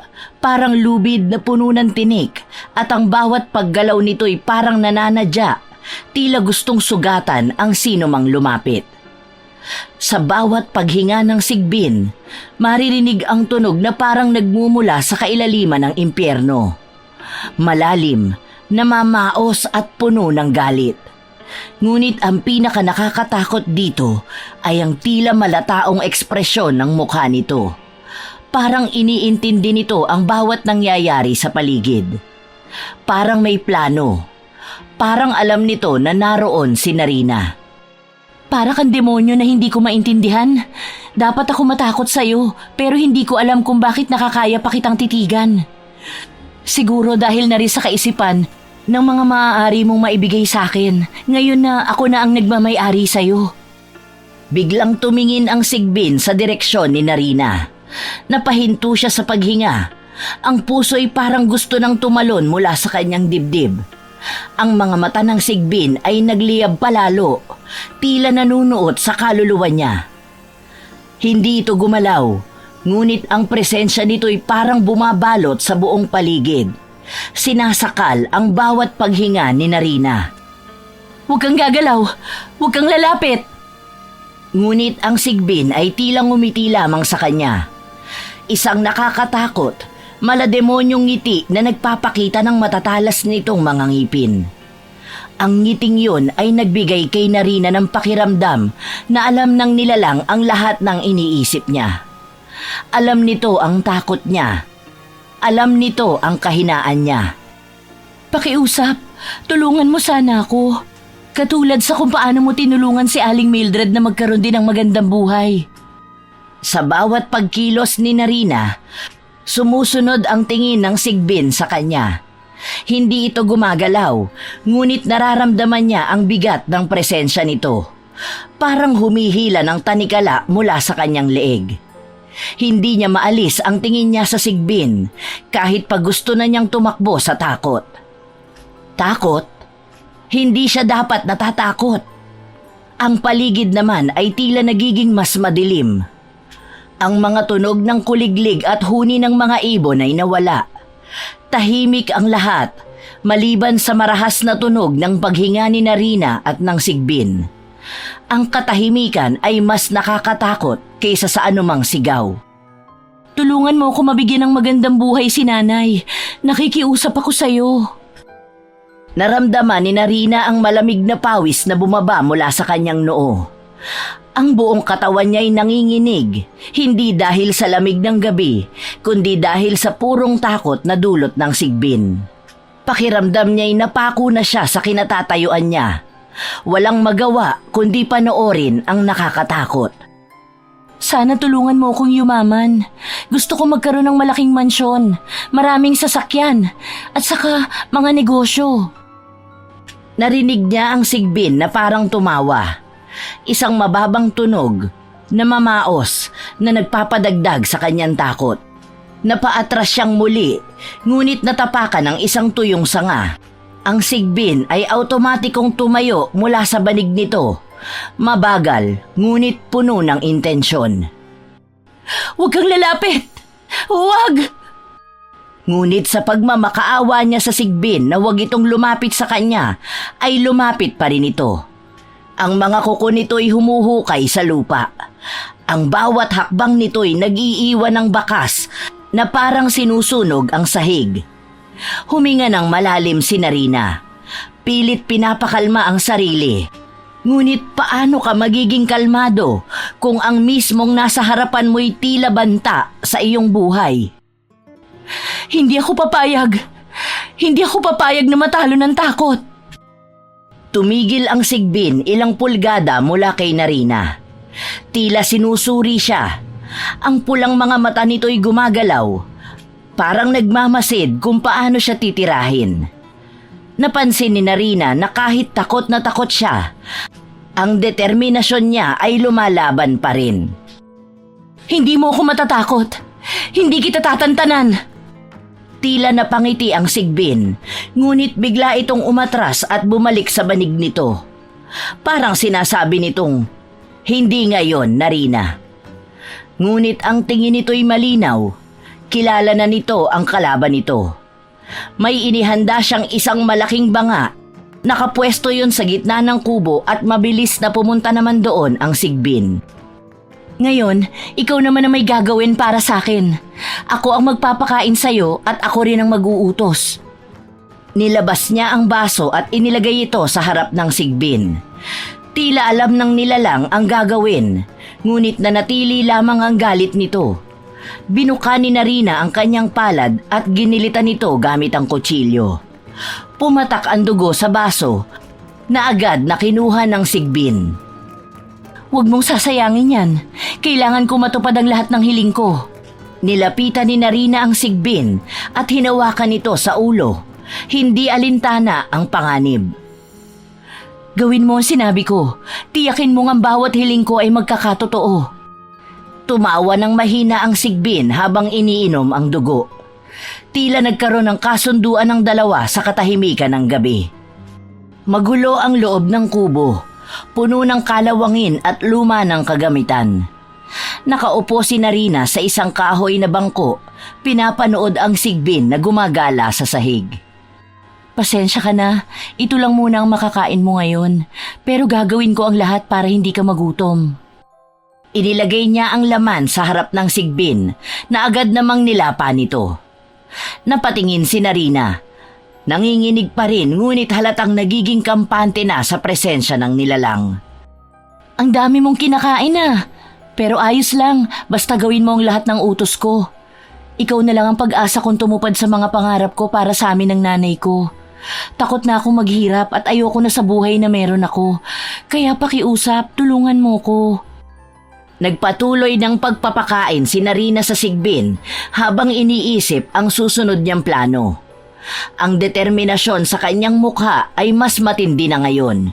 parang lubid na puno ng tinik, at ang bawat paggalaw nito'y parang nananadya, tila gustong sugatan ang sino mang lumapit. Sa bawat paghinga ng sigbin, maririnig ang tunog na parang nagmumula sa kailaliman ng impyerno. Malalim, namamaos at puno ng galit. Ngunit ang pinaka nakakatakot dito ay ang tila malataong ekspresyon ng mukha nito. Parang iniintindi nito ang bawat nangyayari sa paligid. Parang may plano. Parang alam nito na naroon si Narina. Para kang demonyo na hindi ko maintindihan. Dapat ako matakot sa'yo pero hindi ko alam kung bakit nakakaya pa kitang titigan. Siguro dahil na rin sa kaisipan ng mga maaari mong maibigay sa akin ngayon na ako na ang nagmamay-ari sa'yo. Biglang tumingin ang sigbin sa direksyon ni Narina. Napahinto siya sa paghinga. Ang puso'y parang gusto nang tumalon mula sa kanyang dibdib. Ang mga mata ng sigbin ay nagliyab palalo, tila nanunuot sa kaluluwa niya. Hindi ito gumalaw, ngunit ang presensya nito'y parang bumabalot sa buong paligid. Sinasakal ang bawat paghinga ni Narina. "Huwag kang gagalaw! Huwag kang lalapit!" Ngunit ang sigbin ay tila ngumiti lamang sa kanya. Isang nakakatakot, malademonyong ngiti na nagpapakita ng matatalas nitong mga ngipin. Ang ngiting yun ay nagbigay kay Narina ng pakiramdam na alam ng nilalang ang lahat ng iniisip niya. Alam nito ang takot niya. Alam nito ang kahinaan niya. "Pakiusap, tulungan mo sana ako. Katulad sa kung paano mo tinulungan si Aling Mildred na magkaroon din ng magandang buhay." Sa bawat pagkilos ni Narina, sumusunod ang tingin ng sigbin sa kanya. Hindi ito gumagalaw, ngunit nararamdaman niya ang bigat ng presensya nito. Parang humihila ng tanikala mula sa kanyang leeg. Hindi niya maalis ang tingin niya sa sigbin, kahit pag gusto na niyang tumakbo sa takot. Takot? Hindi siya dapat natatakot. Ang paligid naman ay tila nagiging mas madilim. Ang mga tunog ng kuliglig at huni ng mga ibon ay nawala. Tahimik ang lahat, maliban sa marahas na tunog ng paghinga ni Narina at ng sigbin. Ang katahimikan ay mas nakakatakot kaysa sa anumang sigaw. "Tulungan mo ako mabigyan ng magandang buhay si Nanay. Nakikiusap ako sa'yo." Naramdaman ni Narina ang malamig na pawis na bumaba mula sa kanyang noo. Ang buong katawan niya'y nanginginig, hindi dahil sa lamig ng gabi, kundi dahil sa purong takot na dulot ng sigbin. Pakiramdam niya'y napako na siya sa kinatatayuan niya. Walang magawa kundi panoorin ang nakakatakot. Sana tulungan mo akong yumaman. Gusto ko magkaroon ng malaking mansyon, maraming sasakyan, at saka mga negosyo. Narinig niya ang sigbin na parang tumawa. Isang mababang tunog na mamaos na nagpapadagdag sa kanyang takot. Napaatras siyang muli, ngunit natapakan ng isang tuyong sanga. Ang sigbin ay automatikong tumayo mula sa banig nito. Mabagal, ngunit puno ng intensyon. "Huwag kang lalapit! Huwag!" Ngunit sa pagmamakaawa niya sa sigbin na huwag itong lumapit sa kanya, ay lumapit pa rin ito. Ang mga kuko nito'y humuhukay sa lupa. Ang bawat hakbang nito'y nag-iiwan ng bakas na parang sinusunog ang sahig. Huminga ng malalim si Narina. Pilit pinapakalma ang sarili. Ngunit paano ka magiging kalmado kung ang mismong nasa harapan mo'y tila banta sa iyong buhay? Hindi ako papayag. Hindi ako papayag na matalo ng takot. Tumigil ang sigbin ilang pulgada mula kay Narina. Tila sinusuri siya. Ang pulang mga mata nito'y gumagalaw. Parang nagmamasid kung paano siya titirahin. Napansin ni Narina na kahit takot na takot siya, ang determinasyon niya ay lumalaban pa rin. "Hindi mo ako matatakot. Hindi kita tatantanan." Tila napangiti ang sigbin, ngunit bigla itong umatras at bumalik sa banig nito. Parang sinasabi nitong, "Hindi ngayon, Narina." Ngunit ang tingin nito'y malinaw. Kilala na nito ang kalaban nito. May inihanda siyang isang malaking banga. Nakapwesto yon sa gitna ng kubo at mabilis na pumunta naman doon ang sigbin. "Ngayon, ikaw naman ang may gagawin para sa akin. Ako ang magpapakain sa'yo at ako rin ang mag-uutos." Nilabas niya ang baso at inilagay ito sa harap ng sigbin. Tila alam ng nilalang ang gagawin, ngunit nanatili lamang ang galit nito. Binuka ni Narina ang kanyang palad at ginilitan ito gamit ang kutsilyo. Pumatak ang dugo sa baso na agad na kinuha ng sigbin. "Huwag mong sasayangin yan. Kailangan ko matupad ang lahat ng hiling ko." Nilapitan ni Narina ang sigbin at hinawakan ito sa ulo. Hindi alintana ang panganib. "Gawin mo ang sinabi ko. Tiyakin mo ang bawat hiling ko ay magkakatotoo." Tumawa ng mahina ang sigbin habang iniinom ang dugo. Tila nagkaroon ng kasunduan ng dalawa sa katahimikan ng gabi. Magulo ang loob ng kubo. Puno ng kalawangin at luma ng kagamitan. Nakaupo si Narina sa isang kahoy na bangko, pinapanood ang sigbin na gumagala sa sahig. "Pasensya ka na, ito lang muna ang makakain mo ngayon, pero gagawin ko ang lahat para hindi ka magutom." Inilagay niya ang laman sa harap ng sigbin na agad namang nilapa nito. Napatingin si Narina. Nanginginig pa rin ngunit halatang nagiging kampante na sa presensya ng nilalang. "Ang dami mong kinakain na. Pero ayos lang, basta gawin mo ang lahat ng utos ko. Ikaw na lang ang pag-asa kong tumupad sa mga pangarap ko para sa amin ng nanay ko. Takot na akong maghirap at ayoko na sa buhay na meron ako. Kaya pakiusap, tulungan mo ko." Nagpatuloy ng pagpapakain si Narina sa sigbin habang iniisip ang susunod niyang plano. Ang determinasyon sa kanyang mukha ay mas matindi na ngayon,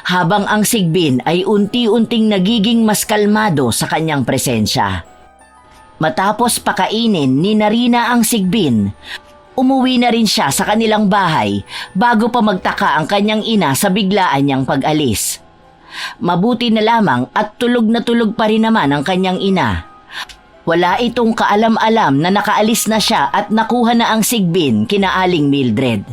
habang ang sigbin ay unti-unting nagiging mas kalmado sa kanyang presensya. Matapos pakainin ni Narina ang sigbin, umuwi na rin siya sa kanilang bahay bago pa magtaka ang kanyang ina sa biglaan niyang pag-alis. Mabuti na lamang at tulog na tulog pa rin naman ang kanyang ina. Wala itong kaalam-alam na nakaalis na siya at nakuha na ang sigbin kina Aling Mildred.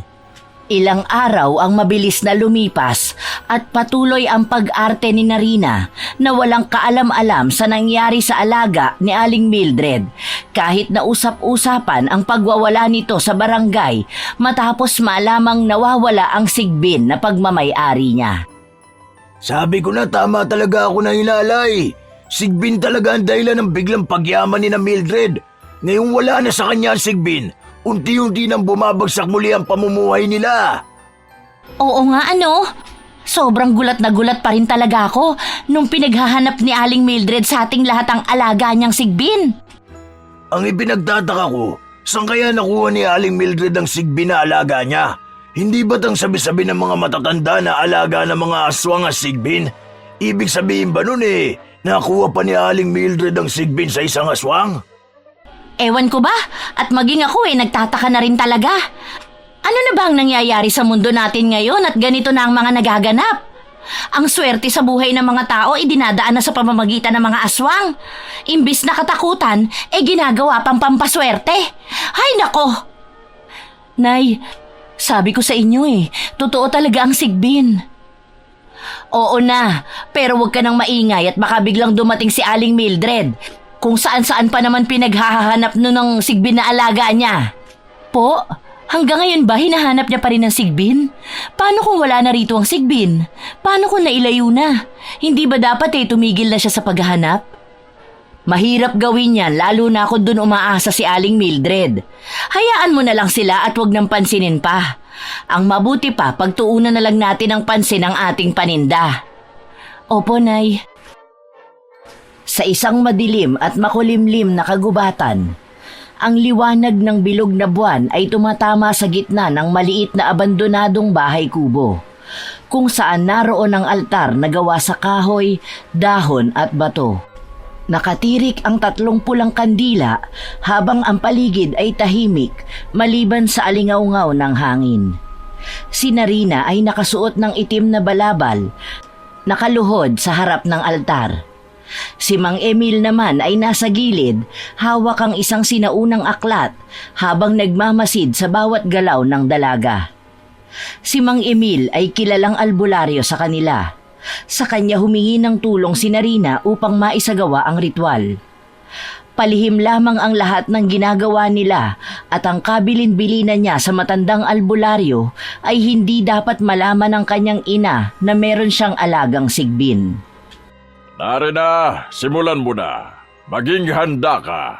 Ilang araw ang mabilis na lumipas at patuloy ang pag-arte ni Narina na walang kaalam-alam sa nangyari sa alaga ni Aling Mildred kahit na usap-usapan ang pagwawala nito sa barangay matapos malamang nawawala ang sigbin na pagmamay-ari niya. Sabi ko na tama talaga ako na hinalay. Sigbin talaga ang dahilan ng biglang pagyaman ni na Mildred. Ngayong wala na sa kanya ang Sigbin, unti-unti nang bumabagsak muli ang pamumuhay nila. Oo nga ano? Sobrang gulat na gulat pa rin talaga ako nung pinaghahanap ni Aling Mildred sa ating lahat ang alaga niyang Sigbin. Ang ipinagtataka ko, saan kaya nakuha ni Aling Mildred ang Sigbin na alaga niya? Hindi ba't ang sabi-sabi ng mga matatanda na alaga ng mga aswang ang Sigbin? Ibig sabihin ba nun nakuha pa ni Aling Mildred ang Sigbin sa isang aswang? Ewan ko ba? At maging ako nagtataka na rin talaga. Ano na ba ang nangyayari sa mundo natin ngayon at ganito na ang mga nagaganap? Ang swerte sa buhay ng mga tao dinadaan na sa pamamagitan ng mga aswang. Imbis na katakutan, ginagawa pang pampaswerte. Hay nako! Nay, sabi ko sa inyo totoo talaga ang Sigbin. Oo na, pero huwag ka nang maingay at baka biglang dumating si Aling Mildred. Kung saan-saan pa naman pinaghahanap nun ng Sigbin na alaga niya. Po, hanggang ngayon ba hinahanap niya pa rin ang Sigbin? Paano kung wala na rito ang Sigbin? Paano kung nailayo na? Hindi ba dapat tumigil na siya sa paghahanap? Mahirap gawin yan lalo na kung dun umaasa si Aling Mildred. Hayaan mo na lang sila at huwag nang pansinin pa. Ang mabuti pa pagtuunan na lang natin ang pansin ang ating paninda. Opo, Nay. Sa isang madilim at makulimlim na kagubatan, ang liwanag ng bilog na buwan ay tumatama sa gitna ng maliit na abandonadong bahay kubo, kung saan naroon ang altar na gawa sa kahoy, dahon at bato. Nakatirik ang 3 pulang kandila habang ang paligid ay tahimik maliban sa alingaw-ngaw ng hangin. Si Narina ay nakasuot ng itim na balabal, nakaluhod sa harap ng altar. Si Mang Emil naman ay nasa gilid, hawak ang isang sinaunang aklat habang nagmamasid sa bawat galaw ng dalaga. Si Mang Emil ay kilalang albularyo sa kanila. Sa kanya humingi ng tulong si Narina upang maisagawa ang ritual. Palihim lamang ang lahat ng ginagawa nila at ang kabilin-bilinan niya sa matandang albularyo ay hindi dapat malaman ng kanyang ina na meron siyang alagang Sigbin. Narina, simulan mo na. Maging handa ka.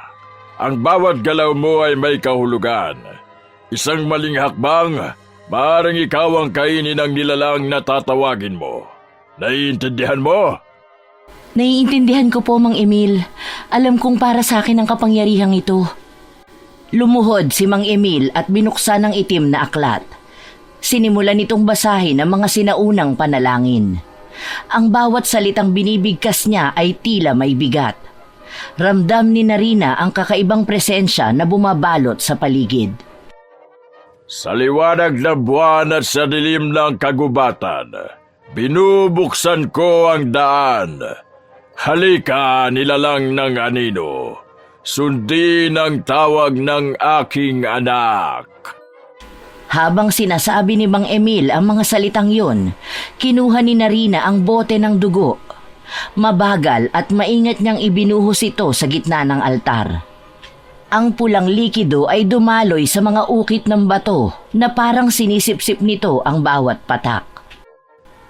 Ang bawat galaw mo ay may kahulugan. Isang maling hakbang, maaaring ikaw ang kainin ng nilalang na tatawagin mo. Naiintindihan mo? Naiintindihan ko po, Mang Emil. Alam kong para sa akin ang kapangyarihang ito. Lumuhod si Mang Emil at binuksan ang itim na aklat. Sinimulan nitong basahin ang mga sinaunang panalangin. Ang bawat salitang binibigkas niya ay tila may bigat. Ramdam ni Narina ang kakaibang presensya na bumabalot sa paligid. Sa liwanag ng buwan at sa dilim ng kagubatan, binubuksan ko ang daan. Halika, nilalang ng anino. Sundin ang tawag ng aking anak. Habang sinasabi ni Mang Emil ang mga salitang yun, kinuha ni Narina ang bote ng dugo. Mabagal at maingat niyang ibinuhos ito sa gitna ng altar. Ang pulang likido ay dumaloy sa mga ukit ng bato na parang sinisipsip nito ang bawat patak.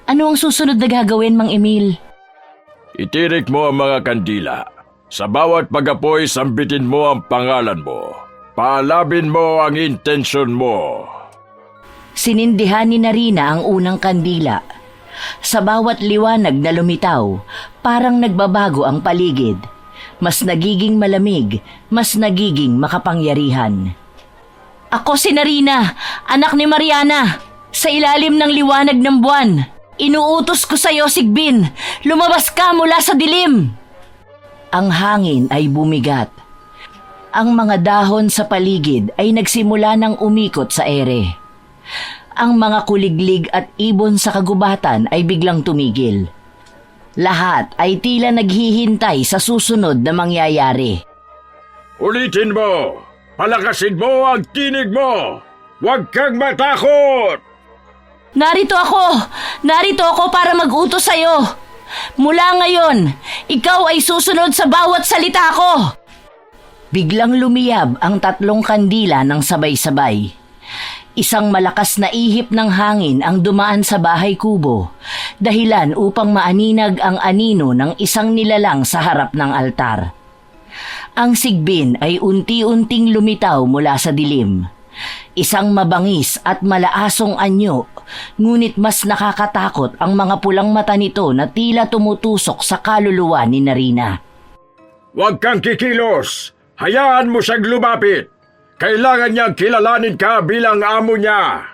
Ano ang susunod na gagawin, Mang Emil? Itirik mo ang mga kandila. Sa bawat pag-apoy, sambitin mo ang pangalan mo. Paalabin mo ang intensyon mo. Sinindihan ni Narina ang unang kandila. Sa bawat liwanag na lumitaw, parang nagbabago ang paligid. Mas nagiging malamig, mas nagiging makapangyarihan. Ako si Narina, anak ni Mariana. Sa ilalim ng liwanag ng buwan, inuutos ko sa iyo, Sigbin, lumabas ka mula sa dilim. Ang hangin ay bumigat. Ang mga dahon sa paligid ay nagsimula ng umikot sa ere. Ang mga kuliglig at ibon sa kagubatan ay biglang tumigil. Lahat ay tila naghihintay sa susunod na mangyayari. Ulitin mo! Palakasin mo ang tinig mo! Huwag kang matakot! Narito ako! Narito ako para mag-utos sa'yo! Mula ngayon, ikaw ay susunod sa bawat salita ko! Biglang lumiyab ang 3 kandila ng sabay-sabay. Isang malakas na ihip ng hangin ang dumaan sa bahay kubo, dahilan upang maaninag ang anino ng isang nilalang sa harap ng altar. Ang sigbin ay unti-unting lumitaw mula sa dilim. Isang mabangis at malaasong anyo, ngunit mas nakakatakot ang mga pulang mata nito na tila tumutusok sa kaluluwa ni Narina. Huwag kang kikilos! Hayaan mo siyang lumapit! Kailangan niyang kilalanin ka bilang amo niya!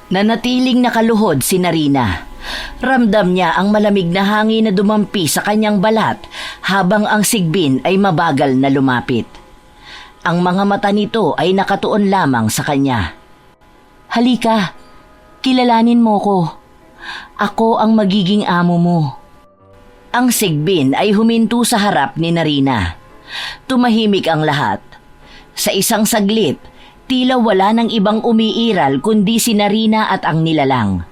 Nanatiling nakaluhod si Narina. Ramdam niya ang malamig na hangin na dumampi sa kanyang balat habang ang sigbin ay mabagal na lumapit. Ang mga mata nito ay nakatuon lamang sa kanya. Halika, kilalanin mo ko. Ako ang magiging amo mo. Ang sigbin ay huminto sa harap ni Narina. Tumahimik ang lahat. Sa isang saglit, tila wala ng ibang umiiral kundi si Narina at ang nilalang.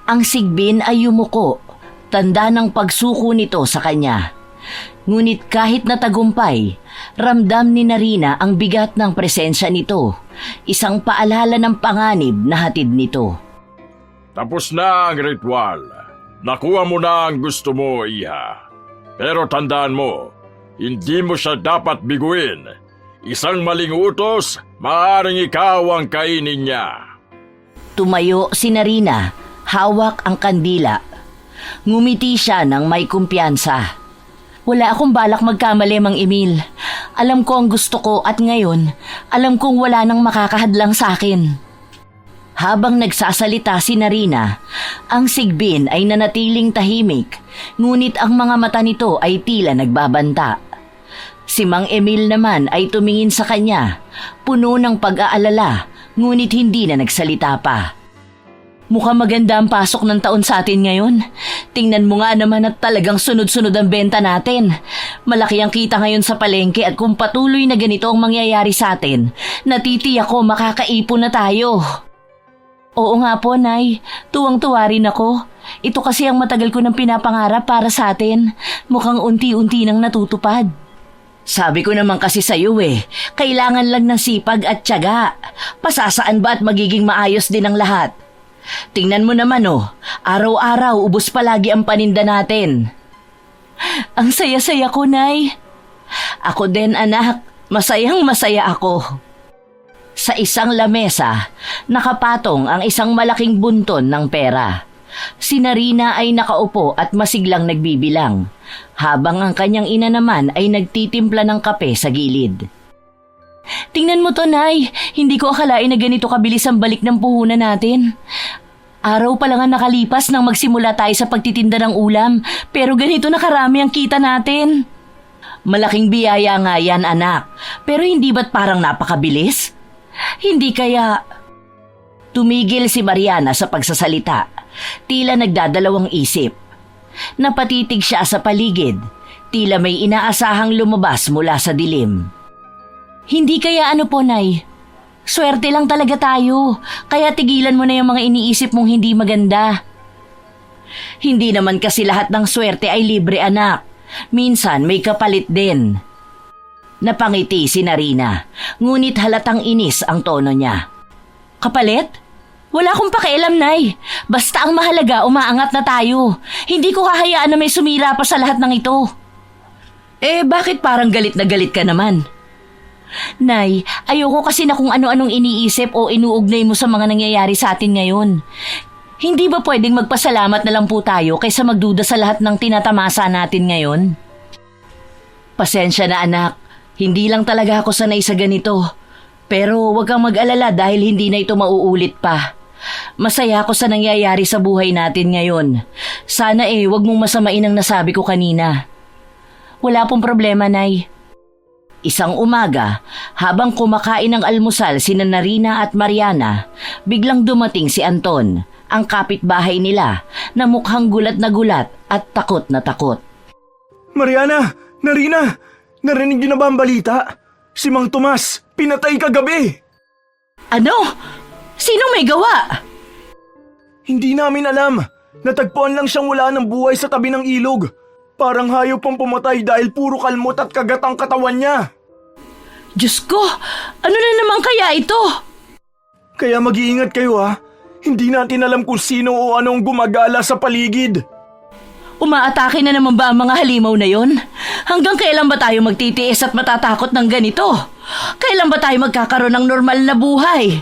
Ang sigbin ay yumuko, tanda ng pagsuko nito sa kanya. Ngunit kahit natagumpay, ramdam ni Narina ang bigat ng presensya nito, isang paalala ng panganib na hatid nito. Tapos na ang ritual. Nakuha mo na ang gusto mo, Iha. Pero tandaan mo, hindi mo siya dapat biguin. Isang maling utos, maaaring ikaw ang kainin niya. Tumayo si Narina, hawak ang kandila. Ngumiti siya ng may kumpiyansa. Wala akong balak magkamali, Mang Emil. Alam ko ang gusto ko at ngayon, alam kong wala nang makakahadlang sa akin. Habang nagsasalita si Narina, ang sigbin ay nanatiling tahimik, ngunit ang mga mata nito ay tila nagbabanta. Si Mang Emil naman ay tumingin sa kanya, puno ng pag-aalala, ngunit hindi na nagsalita pa. Mukhang maganda ang pasok ng taon sa atin ngayon. Tingnan mo nga naman at talagang sunod-sunod ang benta natin. Malaki ang kita ngayon sa palengke at kung patuloy na ganito ang mangyayari sa atin, natitiyak ko makakaipon na tayo. Oo nga po, Nay. Tuwang-tuwa rin ako. Ito kasi ang matagal ko nang pinapangarap para sa atin. Mukhang unti-unti nang natutupad. Sabi ko naman kasi sa iyo kailangan lang ng sipag at tiyaga. Pasasaan ba at magiging maayos din ang lahat? Tingnan mo naman araw-araw ubos palagi ang paninda natin. Ang saya-saya ko, Nay. Ako din, anak. Masayang masaya ako. Sa isang lamesa, nakapatong ang isang malaking bunton ng pera. Si Narina ay nakaupo at masiglang nagbibilang, habang ang kanyang ina naman ay nagtitimpla ng kape sa gilid. Tingnan mo to, Nay. Hindi ko akalain na ganito kabilis ang balik ng puhunan natin. Araw pa lang ang nakalipas nang magsimula tayo sa pagtitinda ng ulam, pero ganito na karami ang kita natin. Malaking biyaya nga yan, anak. Pero hindi ba't parang napakabilis? Hindi kaya... Tumigil si Mariana sa pagsasalita. Tila nagdadalawang isip. Napatitig siya sa paligid. Tila may inaasahang lumabas mula sa dilim. Hindi kaya ano po, Nay? Swerte lang talaga tayo. Kaya tigilan mo na yung mga iniisip mong hindi maganda. Hindi naman kasi lahat ng swerte ay libre, anak. Minsan may kapalit din. Napangiti si Narina, ngunit halatang inis ang tono niya. Kapalit? Wala akong pakialam, Nay. Basta ang mahalaga, umaangat na tayo. Hindi ko hahayaan na may sumira pa sa lahat ng ito. Bakit parang galit na galit ka naman? Nay, ayoko kasi na kung ano-anong iniisip o inuugnay mo sa mga nangyayari sa atin ngayon. Hindi ba pwedeng magpasalamat na lang po tayo kaysa magduda sa lahat ng tinatamasa natin ngayon? Pasensya na, anak. Hindi lang talaga ako sanay sa ganito. Pero huwag kang mag-alala dahil hindi na ito mauulit pa. Masaya ako sa nangyayari sa buhay natin ngayon. Sana wag mong masamain ang nasabi ko kanina. Wala pong problema, Nay. Isang umaga, habang kumakain ng almusal sina Narina at Mariana, biglang dumating si Anton, ang kapitbahay nila, na mukhang gulat at takot na takot. Mariana! Narina! Narinig niyo na ba ang balita? Si Mang Tomas, pinatay kagabi! Ano? Sino may gawa? Hindi namin alam. Natagpuan lang siyang wala ng buhay sa tabi ng ilog. Parang hayop pang pumatay dahil puro kalmot at kagat ang katawan niya. Diyos ko! Ano na naman kaya ito? Kaya mag-iingat kayo ha. Hindi natin alam kung sino o anong gumagala sa paligid. Umaatake na naman ba ang mga halimaw na yon? Hanggang kailan ba tayo magtitiis at matatakot ng ganito? Kailan ba tayo magkakaroon ng normal na buhay?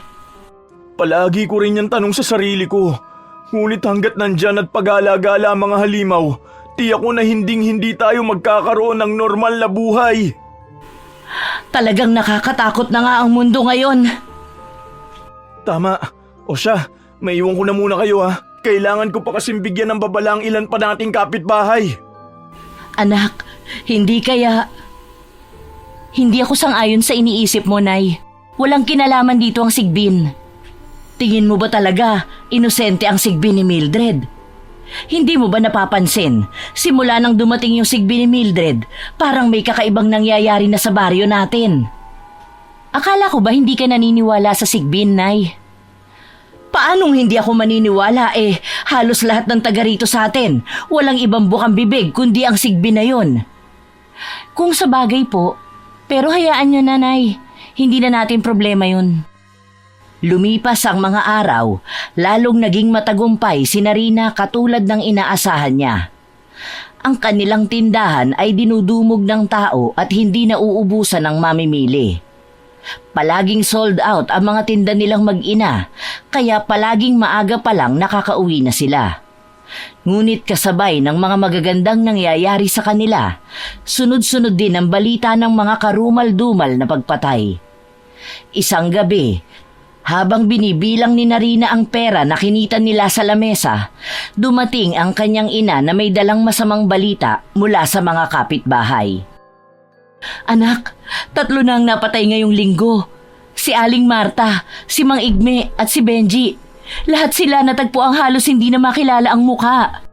Palagi ko rin yung tanong sa sarili ko. Ngunit hanggat nandyan at pag-alagala ang mga halimaw, tiyak ko na hindi tayo magkakaroon ng normal na buhay. Talagang nakakatakot na nga ang mundo ngayon. Tama. O siya, maiwan ko na muna kayo ha. Kailangan ko pa kasing bigyan ng babala ang ilan pa nating kapitbahay. Anak, hindi kaya... Hindi ako sang-ayon sa iniisip mo, Nay. Walang kinalaman dito ang Sigbin. Tingin mo ba talaga inosente ang Sigbin ni Mildred? Hindi mo ba napapansin, simula nang dumating yung Sigbin ni Mildred, parang may kakaibang nangyayari na sa baryo natin? Akala ko ba hindi ka naniniwala sa Sigbin, Nay? Paanong hindi ako maniniwala halos lahat ng taga rito sa atin, walang ibang bukang bibig kundi ang Sigbin na yun. Kung sa bagay po, pero hayaan nyo na, Nay, hindi na natin problema yun. Lumipas ang mga araw, lalong naging matagumpay si Narina katulad ng inaasahan niya. Ang kanilang tindahan ay dinudumog ng tao at hindi nauubusan ng mamimili. Palaging sold out ang mga tinda nilang mag-ina, kaya palaging maaga pa lang nakakauwi na sila. Ngunit kasabay ng mga magagandang nangyayari sa kanila, sunod-sunod din ang balita ng mga karumal-dumal na pagpatay. Isang gabi, habang binibilang ni Narina ang pera na kinita nila sa lamesa, dumating ang kanyang ina na may dalang masamang balita mula sa mga kapitbahay. Anak, 3 na ang napatay ngayong linggo. Si Aling Marta, si Mang Igme at si Benji. Lahat sila natagpo ang halos hindi na makilala ang mukha.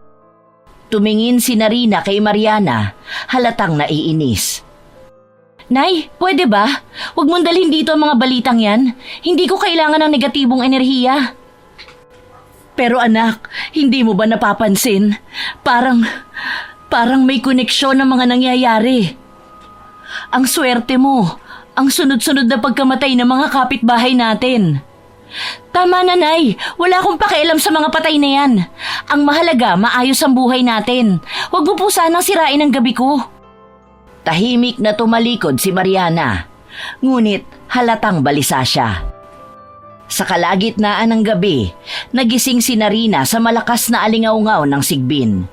Tumingin si Narina kay Mariana, halatang naiinis. Nay, pwede ba? Huwag mong dalhin dito ang mga balitang yan. Hindi ko kailangan ng negatibong enerhiya. Pero anak, hindi mo ba napapansin? Parang may koneksyon ng mga nangyayari. Ang swerte mo, ang sunod-sunod na pagkamatay ng mga kapitbahay natin. Tama na, Nay. Wala akong pakialam sa mga patay na yan. Ang mahalaga, maayos ang buhay natin. Huwag mo po sanang sirain ang gabi ko. Tahimik na tumalikod si Mariana, ngunit halatang balisa siya. Sa kalagitnaan ng gabi, nagising si Narina sa malakas na alingaw-ngaw ng Sigbin.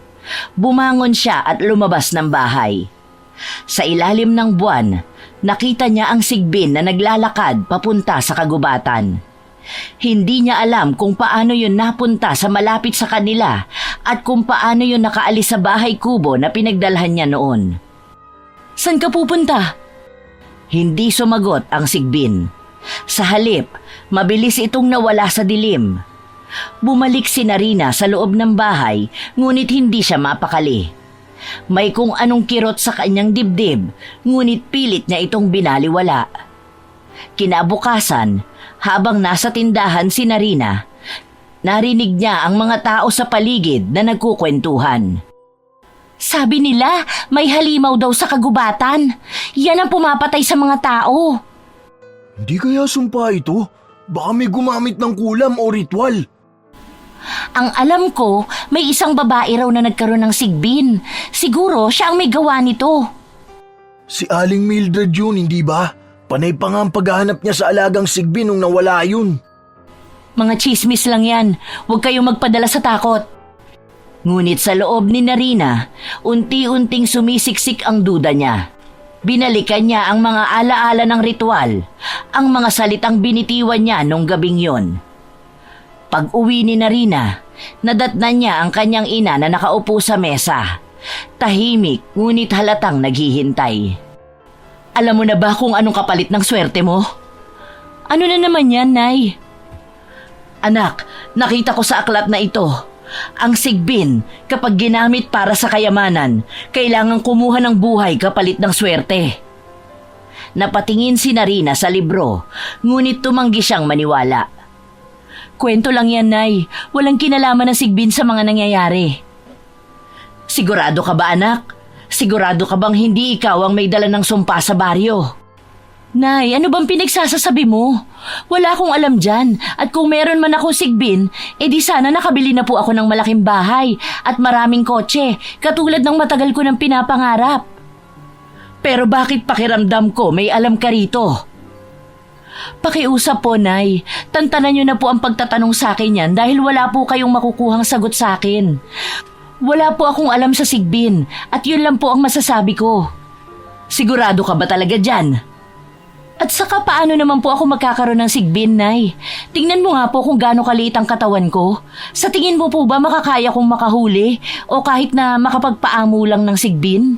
Bumangon siya at lumabas ng bahay. Sa ilalim ng buwan, nakita niya ang Sigbin na naglalakad papunta sa kagubatan. Hindi niya alam kung paano yun napunta sa malapit sa kanila at kung paano yun nakaalis sa bahay kubo na pinagdalhan niya noon. San ka pupunta? Hindi sumagot ang Sigbin. Sa halip, mabilis itong nawala sa dilim. Bumalik si Narina sa loob ng bahay, ngunit hindi siya mapakali. May kung anong kirot sa kanyang dibdib, ngunit pilit niya itong binaliwala. Kinabukasan, habang nasa tindahan si Narina, narinig niya ang mga tao sa paligid na nagkukwentuhan. Sabi nila, may halimaw daw sa kagubatan. Yan ang pumapatay sa mga tao. Hindi kaya sumpa ito? Baka may gumamit ng kulam o ritual. Ang alam ko, may isang babae raw na nagkaroon ng Sigbin. Siguro siya ang may gawa nito. Si Aling Mildred yun, hindi ba? Panay pa nga ang paghahanap niya sa alagang Sigbin nung nawala yun. Mga chismis lang yan. Huwag kayong magpadala sa takot. Ngunit sa loob ni Narina, unti-unting sumisiksik ang duda niya. Binalikan niya ang mga alaala ng ritual, ang mga salitang binitiwan niya nung gabing yon. Pag-uwi ni Narina, nadatnan niya ang kanyang ina na nakaupo sa mesa. Tahimik ngunit halatang naghihintay. Alam mo na ba kung anong kapalit ng swerte mo? Ano na naman yan, Nay? Anak, nakita ko sa aklat na ito. Ang Sigbin, kapag ginamit para sa kayamanan, kailangang kumuha ng buhay kapalit ng swerte. Napatingin si Narina sa libro, ngunit tumanggi siyang maniwala. Kwento lang yan, Nay. Walang kinalaman ng Sigbin sa mga nangyayari. Sigurado ka ba, anak? Sigurado ka bang hindi ikaw ang may dala ng sumpa sa baryo? Nay, ano bang pinagsasasabi mo? Wala akong alam dyan. At kung meron man akong sigbin, edi sana nakabili na po ako ng malaking bahay at maraming kotse, katulad ng matagal ko ng pinapangarap. Pero bakit pakiramdam ko may alam ka rito? Pakiusap po, Nay. Tantanan niyo na po ang pagtatanong sa akin yan dahil wala po kayong makukuhang sagot sa akin. Wala po akong alam sa sigbin at yun lang po ang masasabi ko. Sigurado ka ba talaga dyan? At saka paano naman po ako magkakaroon ng sigbin, Nay? Tingnan mo nga po kung gaano kaliit ang katawan ko. Sa tingin mo po ba makakaya kong makahuli o kahit na makapagpaamo lang ng sigbin?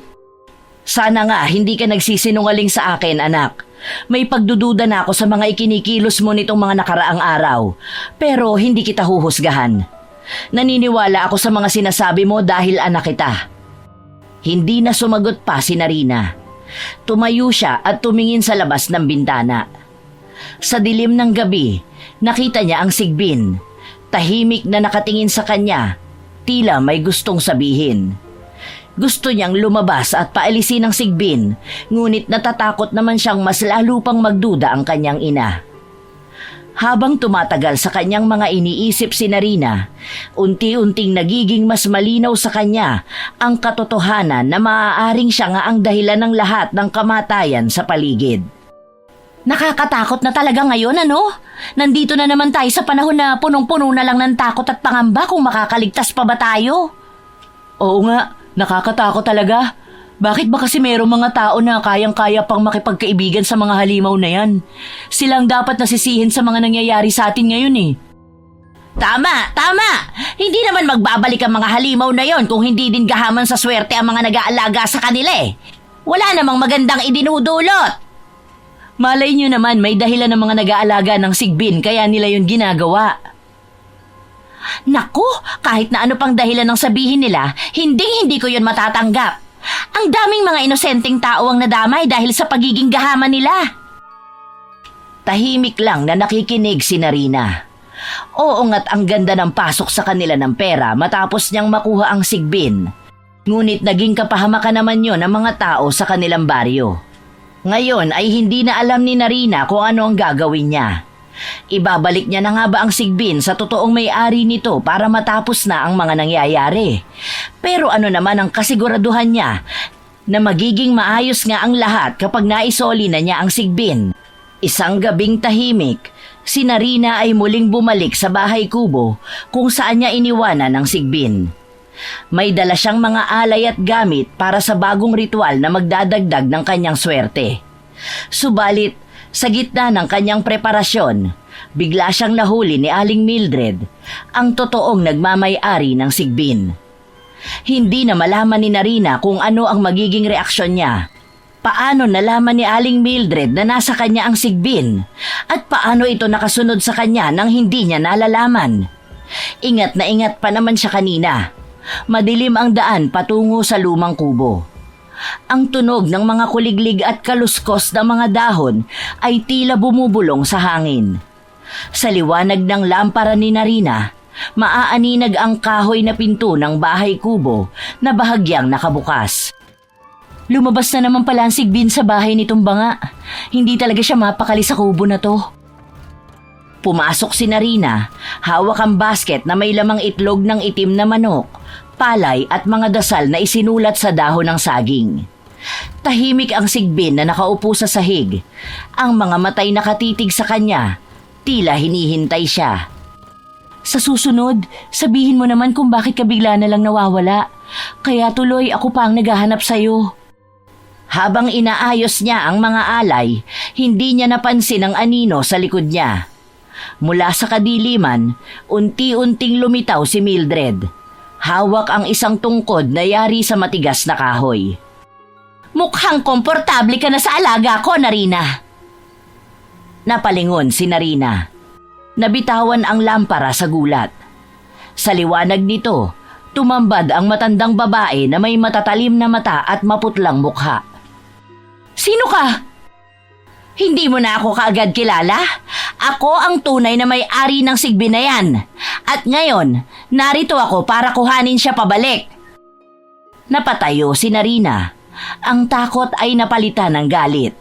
Sana nga hindi ka nagsisinungaling sa akin, anak. May pagdududa na ako sa mga ikinikilos mo nitong mga nakaraang araw. Pero hindi kita huhusgahan. Naniniwala ako sa mga sinasabi mo dahil anak kita. Hindi na sumagot pa si Narina. Tumayo siya at tumingin sa labas ng bintana. Sa dilim ng gabi, nakita niya ang sigbin. Tahimik na nakatingin sa kanya, tila may gustong sabihin. Gusto niyang lumabas at paalisin ang sigbin, ngunit natatakot naman siyang mas lalo pang magduda ang kanyang ina. Habang tumatagal sa kanyang mga iniisip si Narina, unti-unting nagiging mas malinaw sa kanya ang katotohanan na maaaring siya nga ang dahilan ng lahat ng kamatayan sa paligid. Nakakatakot na talaga ngayon, ano? Nandito na naman tayo sa panahon na punong-puno na lang ng takot at pangamba kung makakaligtas pa ba tayo. Oo nga, nakakatakot talaga. Bakit ba kasi mayroong mga tao na kayang-kaya pang makipagkaibigan sa mga halimaw na yan? Silang dapat nasisihin sa mga nangyayari sa atin ngayon eh. Tama! Hindi naman magbabalik ang mga halimaw na yon kung hindi din gahaman sa swerte ang mga nag-aalaga sa kanila eh. Wala namang magandang idinudulot. Malay nyo naman may dahilan ng mga nag-aalaga ng sigbin kaya nila yun ginagawa. Naku, kahit na ano pang dahilan ng sabihin nila, hindi ko yun matatanggap. Ang daming mga inosenteng tao ang nadamay dahil sa pagiging gahaman nila. Tahimik lang na nakikinig si Narina. Oo nga't ang ganda ng pasok sa kanila ng pera matapos niyang makuha ang sigbin. Ngunit naging kapahamakan naman yon ng mga tao sa kanilang baryo. Ngayon ay hindi na alam ni Narina kung ano ang gagawin niya. Ibabalik niya na nga ba ang sigbin sa totoong may-ari nito para matapos na ang mga nangyayari. Pero ano naman ang kasiguraduhan niya na magiging maayos nga ang lahat kapag naisoli na niya ang sigbin. Isang gabing tahimik, si Narina ay muling bumalik sa bahay kubo kung saan niya iniwanan ang sigbin. May dala siyang mga alay at gamit para sa bagong ritual na magdadagdag ng kanyang swerte. Subalit, sa gitna ng kanyang preparasyon, bigla siyang nahuli ni Aling Mildred, ang totoong nagmamay-ari ng sigbin. Hindi na malaman ni Narina kung ano ang magiging reaksyon niya. Paano nalaman ni Aling Mildred na nasa kanya ang sigbin? At paano ito nakasunod sa kanya nang hindi niya nalalaman? Ingat na ingat pa naman siya kanina. Madilim ang daan patungo sa lumang kubo. Ang tunog ng mga kuliglig at kaluskos ng mga dahon ay tila bumubulong sa hangin. Sa liwanag ng lampara ni Narina, maaaninag ang kahoy na pinto ng bahay kubo na bahagyang nakabukas. Lumabas na naman pala ang sigbin sa bahay nitong banga. Hindi talaga siya mapakali sa kubo na to. Pumasok si Narina, hawak ang basket na may lamang itlog ng itim na manok, palay at mga dasal na isinulat sa dahon ng saging. Tahimik ang sigbin na nakaupo sa sahig. Ang mga matay nakatitig sa kanya, tila hinihintay siya. Sa susunod, sabihin mo naman kung bakit ka bigla na lang nawawala. Kaya tuloy ako pa ang naghahanap sa'yo. Habang inaayos niya ang mga alay, hindi niya napansin ang anino sa likod niya. Mula sa kadiliman, unti-unting lumitaw si Mildred. Hawak ang isang tungkod na yari sa matigas na kahoy. Mukhang komportable ka na sa alaga ko, Narina. Napalingon si Narina. Nabitawan ang lampara sa gulat. Sa liwanag nito, tumambad ang matandang babae na may matatalim na mata at maputlang mukha. Sino ka? Hindi mo na ako kaagad kilala? Ako ang tunay na may-ari ng sigbin na yan. At ngayon, narito ako para kuhanin siya pabalik. Napatayo si Narina. Ang takot ay napalitan ng galit.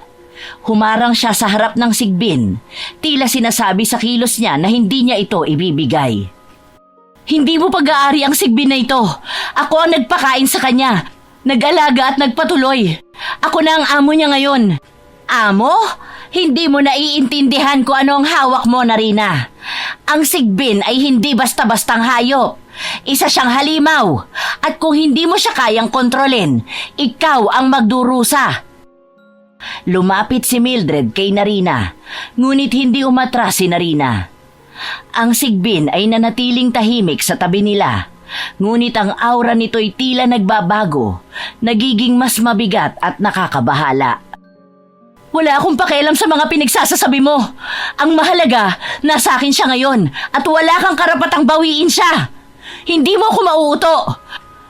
Humarang siya sa harap ng sigbin. Tila sinasabi sa kilos niya na hindi niya ito ibibigay. Hindi mo pag-aari ang sigbin na ito. Ako ang nagpakain sa kanya. Nag-alaga at nagpatuloy. Ako na ang amo niya ngayon. Amo? Hindi mo naiintindihan kung ano ang hawak mo, Narina. Ang sigbin ay hindi basta-bastang hayop. Isa siyang halimaw. At kung hindi mo siya kayang kontrolin, ikaw ang magdurusa. Lumapit si Mildred kay Narina, ngunit hindi umatras si Narina. Ang sigbin ay nanatiling tahimik sa tabi nila, ngunit ang aura nito'y tila nagbabago, nagiging mas mabigat at nakakabahala. Wala akong pakialam sa mga pinagsasasabi mo. Ang mahalaga, nasa akin siya ngayon at wala kang karapatang bawiin siya. Hindi mo ako mauuto.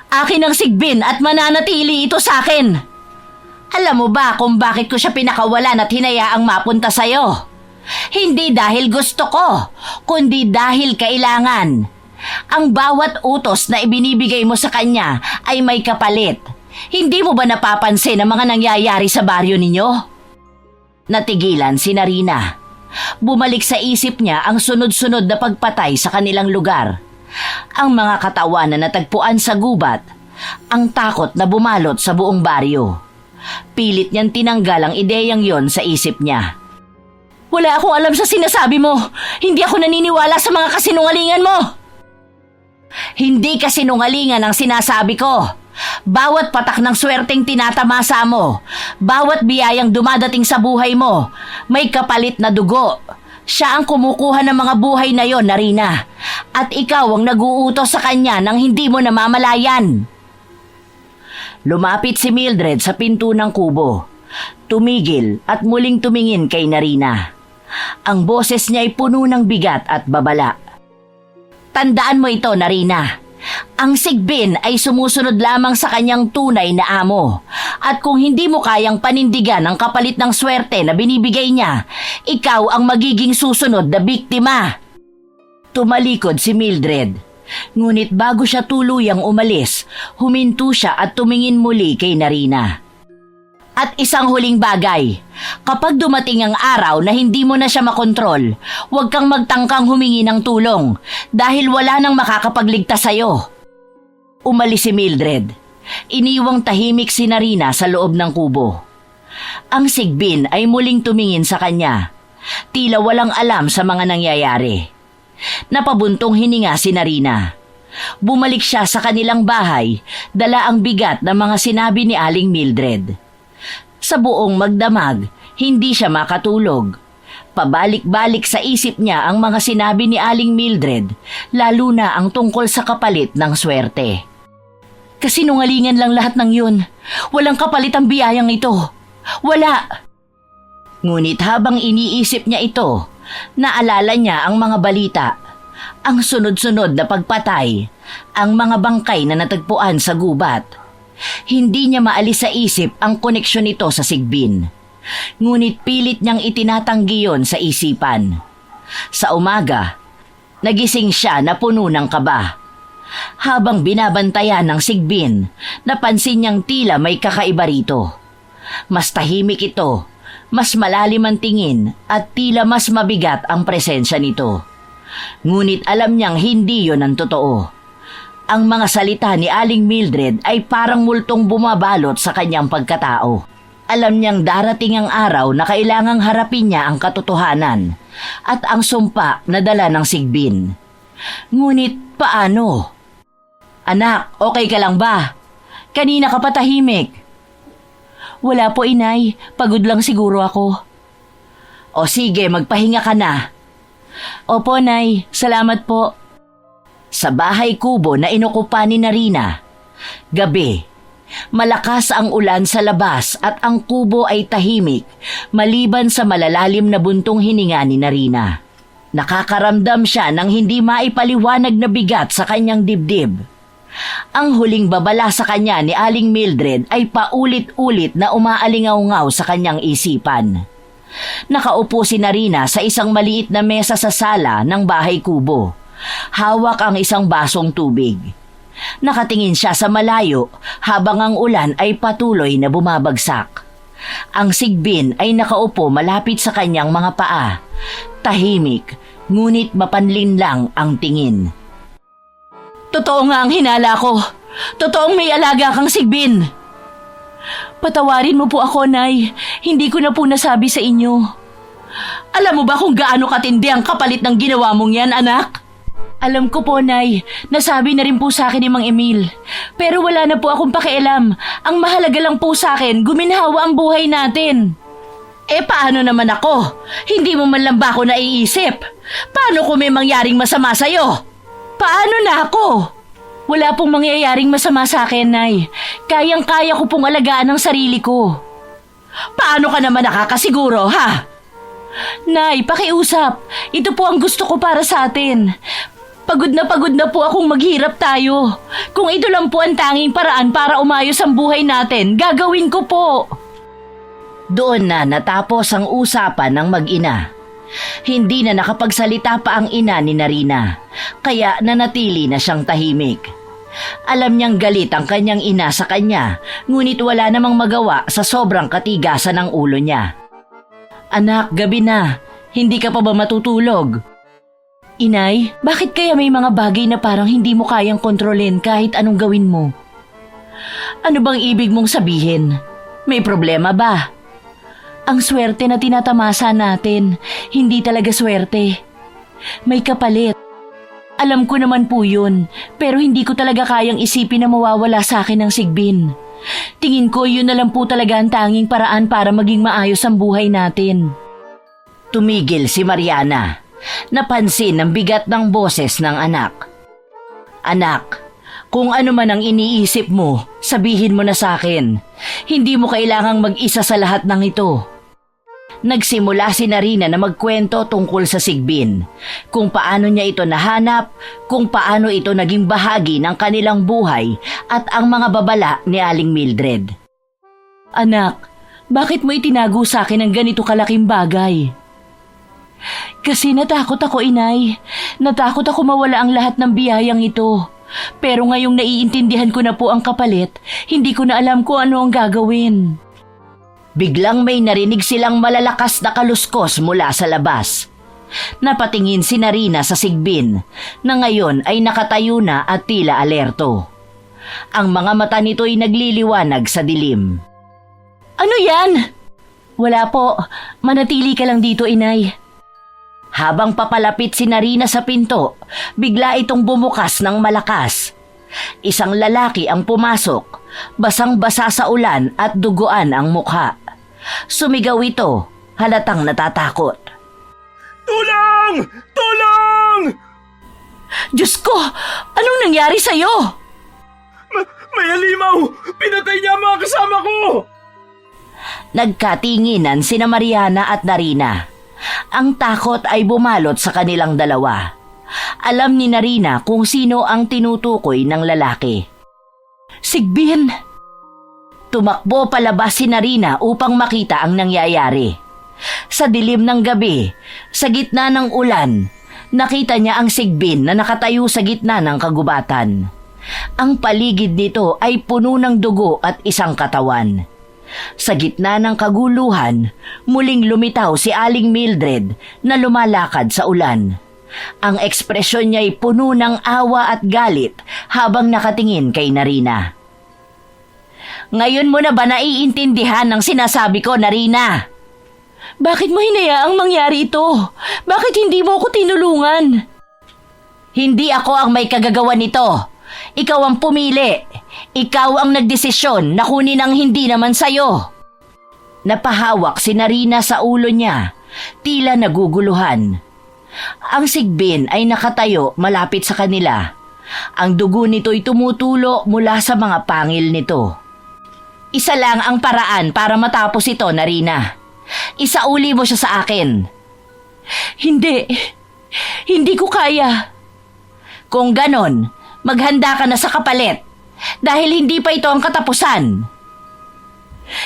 Akin ang sigbin at mananatili ito sa akin. Alam mo ba kung bakit ko siya pinakawalan at hinayaang mapunta sa'yo? Hindi dahil gusto ko, kundi dahil kailangan. Ang bawat utos na ibinibigay mo sa kanya ay may kapalit. Hindi mo ba napapansin ang mga nangyayari sa baryo ninyo? Natigilan si Narina. Bumalik sa isip niya ang sunod-sunod na pagpatay sa kanilang lugar. Ang mga katawan na natagpuan sa gubat, ang takot na bumalot sa buong baryo. Pilit niyang tinanggal ang ideyang yon sa isip niya. Wala akong alam sa sinasabi mo. Hindi ako naniniwala sa mga kasinungalingan mo. Hindi kasinungalingan ang sinasabi ko. Bawat patak ng swerteng tinatamasa mo, bawat biyayang dumadating sa buhay mo, may kapalit na dugo. Siya ang kumukuha ng mga buhay na yon, Narina. At ikaw ang nag-uutos sa kanya nang hindi mo namamalayan. Lumapit si Mildred sa pinto ng kubo. Tumigil at muling tumingin kay Narina. Ang boses niya ay puno ng bigat at babala. Tandaan mo ito, Narina. Ang sigbin ay sumusunod lamang sa kanyang tunay na amo. At kung hindi mo kayang panindigan ang kapalit ng swerte na binibigay niya, ikaw ang magiging susunod na biktima. Tumalikod si Mildred. Ngunit bago siya tuluyang umalis, huminto siya at tumingin muli kay Narina. At isang huling bagay, kapag dumating ang araw na hindi mo na siya makontrol, huwag kang magtangkang humingi ng tulong dahil wala nang makakapagligtas sa'yo. Umalis si Mildred. Iniwang tahimik si Narina sa loob ng kubo. Ang sigbin ay muling tumingin sa kanya. Tila walang alam sa mga nangyayari. Napabuntong hininga si Narina. Bumalik siya sa kanilang bahay, dala ang bigat ng mga sinabi ni Aling Mildred. Sa buong magdamag, hindi siya makatulog. Pabalik-balik sa isip niya ang mga sinabi ni Aling Mildred, lalo na ang tungkol sa kapalit ng swerte. Kasinungalingan lang lahat ng yun. Walang kapalit ang biyayang ito. Wala. Ngunit habang iniisip niya ito, naalala niya ang mga balita, ang sunod-sunod na pagpatay, ang mga bangkay na natagpuan sa gubat. Hindi niya maalis sa isip ang koneksyon nito sa sigbin. Ngunit pilit niyang itinatanggi yon sa isipan. Sa umaga, nagising siya na puno ng kaba. Habang binabantayan ng sigbin, napansin niyang tila may kakaiba rito. Mas tahimik ito, mas malalim ang tingin at tila mas mabigat ang presensya nito. Ngunit alam niyang hindi yon ang totoo. Ang mga salita ni Aling Mildred ay parang multong bumabalot sa kanyang pagkatao. Alam niyang darating ang araw na kailangang harapin niya ang katotohanan at ang sumpa na dala ng sigbin. Ngunit paano? Anak, okay ka lang ba? Kanina ka pa tahimik. Wala po, inay. Pagod lang siguro ako. O sige, magpahinga ka na. Opo, nay. Salamat po. Sa bahay kubo na inukupa ni Narina. Gabi. Malakas ang ulan sa labas at ang kubo ay tahimik maliban sa malalalim na buntong hininga ni Narina. Nakakaramdam siya ng hindi maipaliwanag na bigat sa kanyang dibdib. Ang huling babala sa kanya ni Aling Mildred ay paulit-ulit na umaalingaw-ngaw sa kanyang isipan. Nakaupo si Narina sa isang maliit na mesa sa sala ng bahay kubo. Hawak ang isang basong tubig. Nakatingin siya sa malayo habang ang ulan ay patuloy na bumabagsak. Ang sigbin ay nakaupo malapit sa kanyang mga paa. Tahimik, ngunit mapanlin lang ang tingin. Totoo nga ang hinala ko. Totoong may alaga kang sigbin. Patawarin mo po ako, Nay. Hindi ko na po nasabi sa inyo. Alam mo ba kung gaano katindi ang kapalit ng ginawa mong yan, anak? Alam ko po, Nay. Nasabi na rin po sa akin ni Mang Emil. Pero wala na po akong pakialam. Ang mahalaga lang po sa akin, guminhawa ang buhay natin. Paano naman ako? Hindi mo man lang ba ako naiisip? Paano kung may mangyaring masama sa'yo? Paano na ako? Wala pong mangyayaring masama sa akin, Nay. Kayang-kaya ko pong alagaan ang sarili ko. Paano ka naman nakakasiguro, ha? Nay, pakiusap. Ito po ang gusto ko para sa atin. Pagod na po akong maghirap tayo. Kung ito lang po ang tanging paraan para umayos ang buhay natin, gagawin ko po. Doon na natapos ang usapan ng mag-ina. Hindi na nakapagsalita pa ang ina ni Narina, kaya nanatili na siyang tahimik. Alam niyang galit ang kanyang ina sa kanya, ngunit wala namang magawa sa sobrang katigasan ng ulo niya. Anak, gabi na. Hindi ka pa ba matutulog? Inay, bakit kaya may mga bagay na parang hindi mo kayang kontrolin kahit anong gawin mo? Ano bang ibig mong sabihin? May problema ba? Ang swerte na tinatamasa natin, hindi talaga swerte. May kapalit. Alam ko naman po yun, pero hindi ko talaga kayang isipin na mawawala sa akin ang sigbin. Tingin ko yun na lang po talaga ang tanging paraan para maging maayos ang buhay natin. Tumigil si Mariana. Napansin ang bigat ng boses ng anak. Anak, kung ano man ang iniisip mo, sabihin mo na sa akin. Hindi mo kailangang mag-isa sa lahat ng ito. Nagsimula si Narina na magkwento tungkol sa sigbin, kung paano niya ito nahanap, kung paano ito naging bahagi ng kanilang buhay at ang mga babala ni Aling Mildred. Anak, bakit mo itinago sa akin ang ganito kalaking bagay? Kasi natakot ako, Inay. Natakot ako mawala ang lahat ng biyayang ito. Pero ngayong naiintindihan ko na po ang kapalit, hindi ko na alam kung ano ang gagawin. Biglang may narinig silang malalakas na kaluskos mula sa labas. Napatingin si Narina sa sigbin, na ngayon ay nakatayo na at tila alerto. Ang mga mata nito'y nagliliwanag sa dilim. Ano yan? Wala po, manatili ka lang dito, Inay. Habang papalapit si Narina sa pinto, bigla itong bumukas ng malakas. Isang lalaki ang pumasok, basang-basa sa ulan at duguan ang mukha. Sumigaw ito, halatang natatakot. Tulong! Tulong! Diyos ko! Anong nangyari sa'yo? May halimaw! Pinatay niya ang mga kasama ko! Nagkatinginan sina Mariana at Narina. Ang takot ay bumalot sa kanilang dalawa. Alam ni Narina kung sino ang tinutukoy ng lalaki. Sigbin! Tumakbo palabas si Narina upang makita ang nangyayari. Sa dilim ng gabi, sa gitna ng ulan, nakita niya ang sigbin na nakatayo sa gitna ng kagubatan. Ang paligid nito ay puno ng dugo at isang katawan. Sa gitna ng kaguluhan, muling lumitaw si Aling Mildred na lumalakad sa ulan. Ang ekspresyon niya ay puno ng awa at galit habang nakatingin kay Narina. Ngayon mo na ba naiintindihan ang sinasabi ko, Narina? Bakit mo hinayaang mangyari ito? Bakit hindi mo ako tinulungan? Hindi ako ang may kagagawa nito. Ikaw ang pumili. Ikaw ang nagdesisyon na kunin ang hindi naman sayo. Napahawak si Narina sa ulo niya, tila naguguluhan. Ang sigbin ay nakatayo malapit sa kanila. Ang dugo nito'y tumutulo mula sa mga pangil nito. Isa lang ang paraan para matapos ito, Narina. Isauli mo siya sa akin. Hindi. Hindi ko kaya. Kung ganon, maghanda ka na sa kapalit. Dahil hindi pa ito ang katapusan.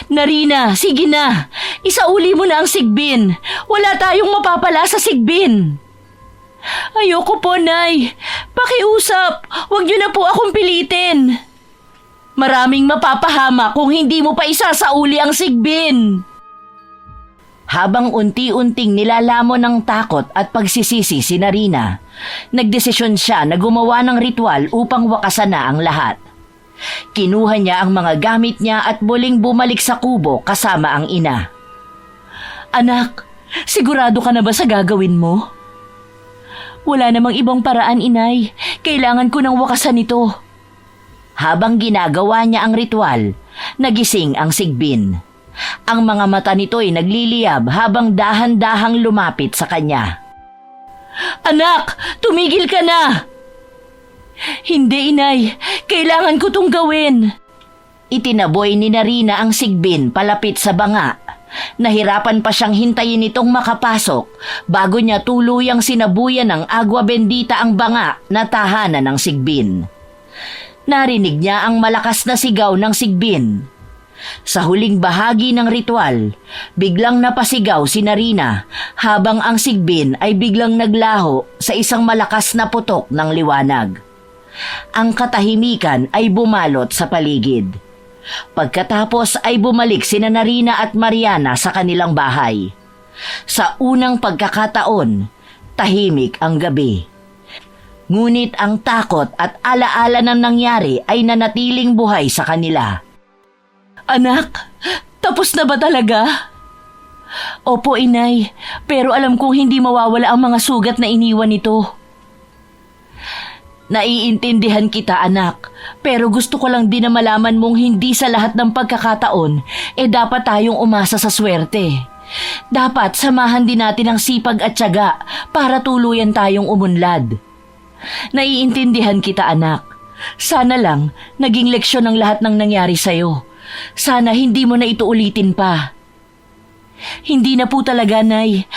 Narina, sige na. Isauli mo na ang sigbin. Wala tayong mapapala sa sigbin. Ayoko po, Nay. Pakiusap. Huwag niyo na po akong pilitin. Maraming mapapahama kung hindi mo pa isasauli ang Sigbin. Habang unti-unting nilalamon ng takot at pagsisisi si Narina, nagdesisyon siya na gumawa ng ritual upang wakasan na ang lahat. Kinuha niya ang mga gamit niya at muling bumalik sa kubo kasama ang ina. Anak, sigurado ka na ba sa gagawin mo? Wala namang ibang paraan, inay. Kailangan ko ng wakasan ito. Habang ginagawa niya ang ritual, nagising ang Sigbin. Ang mga mata nito'y nagliliyab habang dahan-dahang lumapit sa kanya. Anak, tumigil ka na! Hindi, inay. Kailangan ko tong gawin. Itinaboy ni Narina ang Sigbin palapit sa banga. Nahirapan pa siyang hintayin itong makapasok bago niya tuluyang sinabuyan ng agwa bendita ang banga na tahanan ng Sigbin. Narinig niya ang malakas na sigaw ng Sigbin. Sa huling bahagi ng ritual, biglang napasigaw si Narina habang ang Sigbin ay biglang naglaho sa isang malakas na putok ng liwanag. Ang katahimikan ay bumalot sa paligid. Pagkatapos ay bumalik sina Narina at Mariana sa kanilang bahay. Sa unang pagkakataon, tahimik ang gabi. Ngunit ang takot at alaala ng nangyari ay nanatiling buhay sa kanila. Anak, tapos na ba talaga? Opo, inay, pero alam kong hindi mawawala ang mga sugat na iniwan nito. Naiintindihan kita, anak, pero gusto ko lang din na malaman mong hindi sa lahat ng pagkakataon dapat tayong umasa sa swerte. Dapat samahan din natin ang sipag at tiyaga para tuluyan tayong umunlad. Naiintindihan kita, anak. Sana lang naging leksyon ang lahat ng nangyari sa'yo. Sana hindi mo na ito ulitin pa. Hindi na po talaga, Nay.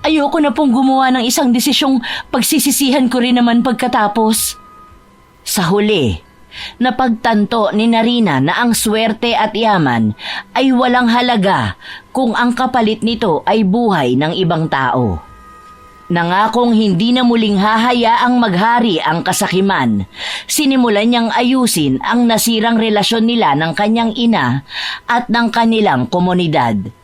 Ayoko na pong gumawa ng isang desisyong pagsisisihan ko rin naman pagkatapos. Sa huli, napagtanto ni Narina na ang swerte at yaman ay walang halaga kung ang kapalit nito ay buhay ng ibang tao. Nangakong hindi na muling hahayaang maghari ang kasakiman, sinimulan niyang ayusin ang nasirang relasyon nila ng kanyang ina at ng kanilang komunidad.